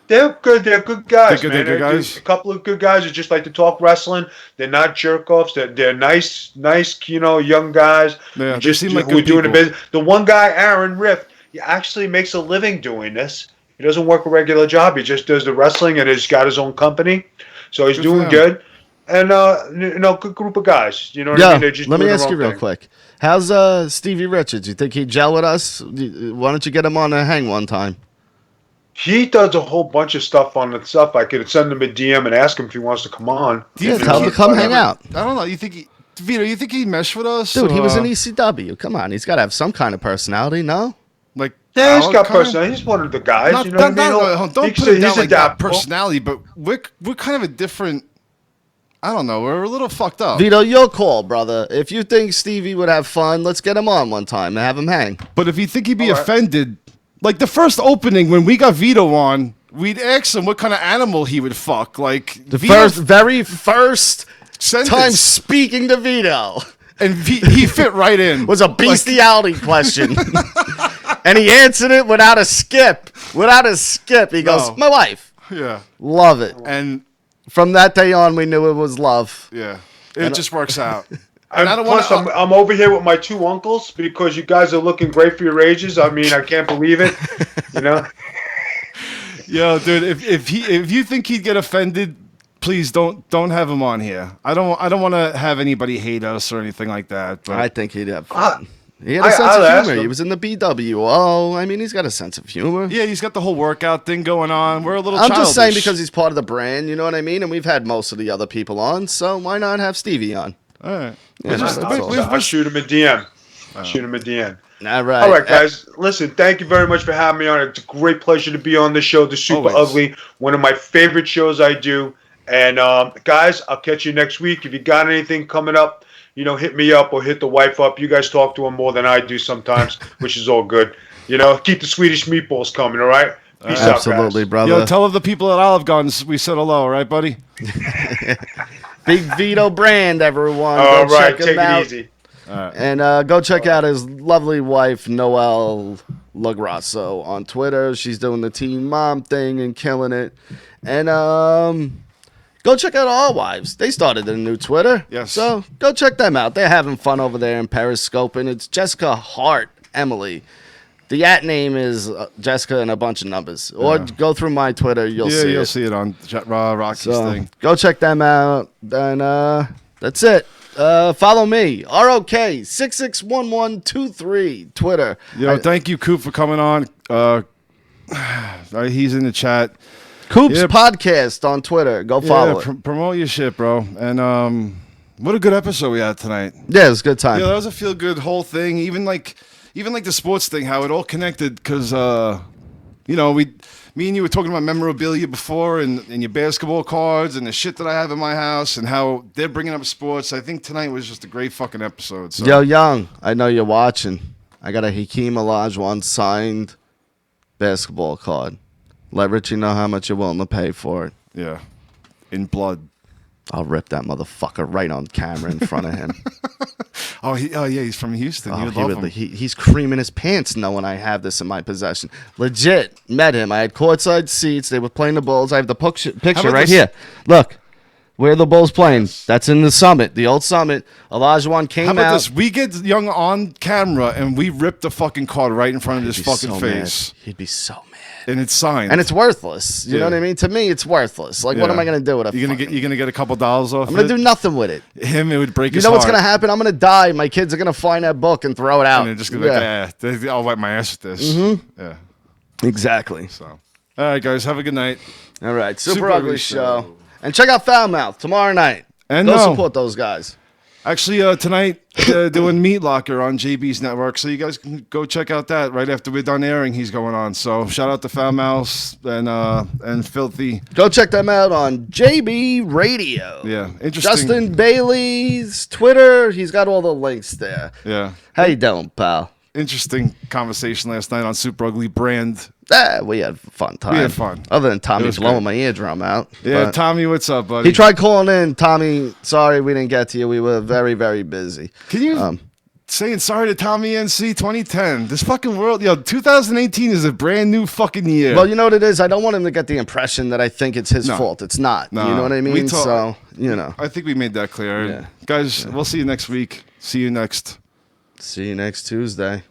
S6: They're good. They're good guys,
S3: They're
S6: man.
S3: good guys?
S6: A couple of good guys who just like to talk wrestling. They're not jerk offs. They're nice, young guys.
S3: Yeah, they
S6: just
S3: seem like
S6: who are
S3: good
S6: doing the
S3: people.
S6: business. The one guy, Aaron Rift, he actually makes a living doing this. He doesn't work a regular job. He just does the wrestling and he's got his own company. So he's
S3: Good for
S6: doing
S3: him.
S6: good. And good group of guys. You know what I
S2: Yeah,
S6: mean? They're just
S2: let me
S6: doing
S2: ask
S6: their
S2: you
S6: own
S2: real
S6: thing.
S2: quick. How's Stevie Richards? You think he'd gel with us? Why don't you get him on a hang one time?
S6: He does a whole bunch of stuff on the stuff. I could send him a DM and ask him if he wants to come on.
S2: Yeah, tell him to come hang out.
S3: I don't know. You think Vito? You think he'd mesh with us?
S2: Dude, he was
S3: or,
S2: in ECW. Come on, he's got to have some kind of personality, no?
S3: like.
S6: Yeah, he's
S3: our
S6: got
S3: kind?
S6: personality. He's one of the guys.
S3: Not,
S6: You know what I mean?
S3: don't
S6: He's-
S3: put it down
S6: he's
S3: like that
S6: adaptable.
S3: personality, but we're kind of a different. I don't know. We're a little fucked up.
S2: Vito, your call, brother. If you think Stevie would have fun, let's get him on one time and have him hang.
S3: But if you think he'd be
S6: All right.
S3: offended, like the first opening when we got Vito on, we'd ask him what kind of animal he would fuck. Like
S2: The
S3: Vito
S2: very first
S3: sentence,
S2: time speaking to Vito
S3: and he fit right in.
S2: was a bestiality question. And he answered it without a skip. Without a skip. He goes,
S3: No.
S2: my wife.
S3: Yeah,
S2: Love it.
S3: and
S2: From that day on, we knew it was love.
S3: yeah, it just works out.
S6: And
S3: And I don't want
S6: plus, I'm over here with my two uncles because you guys are looking great for your ages. I mean, I can't believe it. You know,
S3: Yo, dude, if you think he'd get offended, please don't have him on here. I don't want to have anybody hate us or anything like that. But
S2: I think he'd have fun. He had a
S6: I-
S2: sense
S6: I'll
S2: of
S6: ask
S2: humor. He
S6: him.
S2: was in the BWO. I mean, he's got a sense of humor.
S3: yeah, he's got the whole workout thing going on. We're a little.
S2: I'm just saying
S3: childish.
S2: because he's part of the brand, you know what I mean? And we've had most of the other people on, so why not have Stevie on?
S3: All right.
S2: Yeah, that's all.
S6: I'll shoot him a DM. Shoot him a DM.
S2: All right.
S6: All right, guys. Listen, thank you very much for having me on. It's a great pleasure to be on the show, The Super
S3: Always.
S6: Ugly, one of my favorite shows I do. And guys, I'll catch you next week. If you got anything coming up, hit me up or hit the wife up. You guys talk to her more than I do sometimes, which is all good. Keep the Swedish meatballs coming, all right? Peace out,
S2: Absolutely,
S6: guys.
S2: brother.
S3: Yo, tell the people at Olive Gardens we said hello, all right, buddy?
S2: Big Vito Brand, everyone.
S6: All
S2: Go
S6: right,
S2: check
S6: take
S2: him out.
S6: it easy.
S2: And go check out his lovely wife, Noelle Lagrasso, on Twitter. She's doing the teen mom thing and killing it. And go check out our wives. They started a new Twitter.
S3: Yes.
S2: So go check them out. They're having fun over there in Periscope. And it's Jessica Hart Emily. The @ name is Jessica and a bunch of numbers. Or go through my Twitter. You'll see
S3: you'll
S2: it.
S3: see it on Rocky's
S2: So
S3: thing.
S2: go check them out. And that's it. Follow me, ROK661123, Twitter.
S3: Yo, thank you, Coop, for coming on. He's in the chat.
S2: Coop's
S3: Yep.
S2: podcast on Twitter. Go follow it.
S3: Promote your shit, bro. And What a good episode we had tonight.
S2: Yeah, it was a good time.
S3: Yeah, that was a feel good whole thing. Even like the sports thing, how it all connected. Because me and you were talking about memorabilia before, and your basketball cards, and the shit that I have in my house, and how they're bringing up sports. I think tonight was just a great fucking episode. So.
S2: Yo, Young, I know you're watching. I got a Hakeem Olajuwon signed basketball card. Let Ritchie know how much you're willing to pay for it.
S3: Yeah, in blood.
S2: I'll rip that motherfucker right on camera in front of him.
S3: Oh yeah, he's from Houston. You would love him.
S2: He's creaming his pants knowing I have this in my possession. Legit, met him. I had courtside seats. They were playing the Bulls. I have the picture right here. Look, where are the Bulls playing? That's in the Summit, the old Summit. Olajuwon came
S3: How about
S2: out.
S3: this? We get Young on camera, and we rip the fucking card right in front of his
S2: He'd be
S3: fucking
S2: so
S3: face.
S2: mad. He'd be so mad.
S3: And it's signed.
S2: And it's worthless. You know what I mean? To me, it's worthless. Like, what am I gonna do with it?
S3: You're gonna get a couple dollars off.
S2: I'm gonna do nothing with it.
S3: Him, it would break
S2: You
S3: his
S2: know what's
S3: heart.
S2: gonna happen? I'm gonna die. My kids are gonna find that book and throw it out.
S3: And they're just gonna be like, I'll wipe my ass with this.
S2: Mm-hmm.
S3: Yeah.
S2: Exactly.
S3: So, all right, guys, have a good night.
S2: All right, Super,
S3: Super
S2: Ugly
S3: Ugly
S2: Show.
S3: Show.
S2: And check out Foul Mouth tomorrow night.
S3: And
S2: go
S3: no.
S2: support those guys.
S3: Actually, tonight doing Meat Locker on JB's network, so you guys can go check out that right after we're done airing. He's going on. So shout out to Foul Mouse and Filthy.
S2: Go check them out on JB Radio.
S3: Yeah, interesting.
S2: Justin Bailey's Twitter. He's got all the links there.
S3: Yeah,
S2: How you doing, pal?
S3: interesting conversation last night on Super Ugly Brand.
S2: We had a fun time.
S3: We had fun.
S2: Other than Tommy
S3: was
S2: blowing
S3: good.
S2: my eardrum out.
S3: Yeah,
S2: But
S3: Tommy, what's up, buddy?
S2: he tried calling in. Tommy, sorry we didn't get to you. We were very, very busy.
S3: Can you saying sorry to Tommy NC 2010? This fucking world, 2018 is a brand new fucking year.
S2: Well, you know what it is? I don't want him to get the impression that I think it's his
S3: No.
S2: fault. It's not.
S3: No.
S2: You know what I mean?
S3: We
S2: So, you know.
S3: I think we made that clear.
S2: Yeah.
S3: Guys, we'll see you next week. See you next.
S2: See you next Tuesday.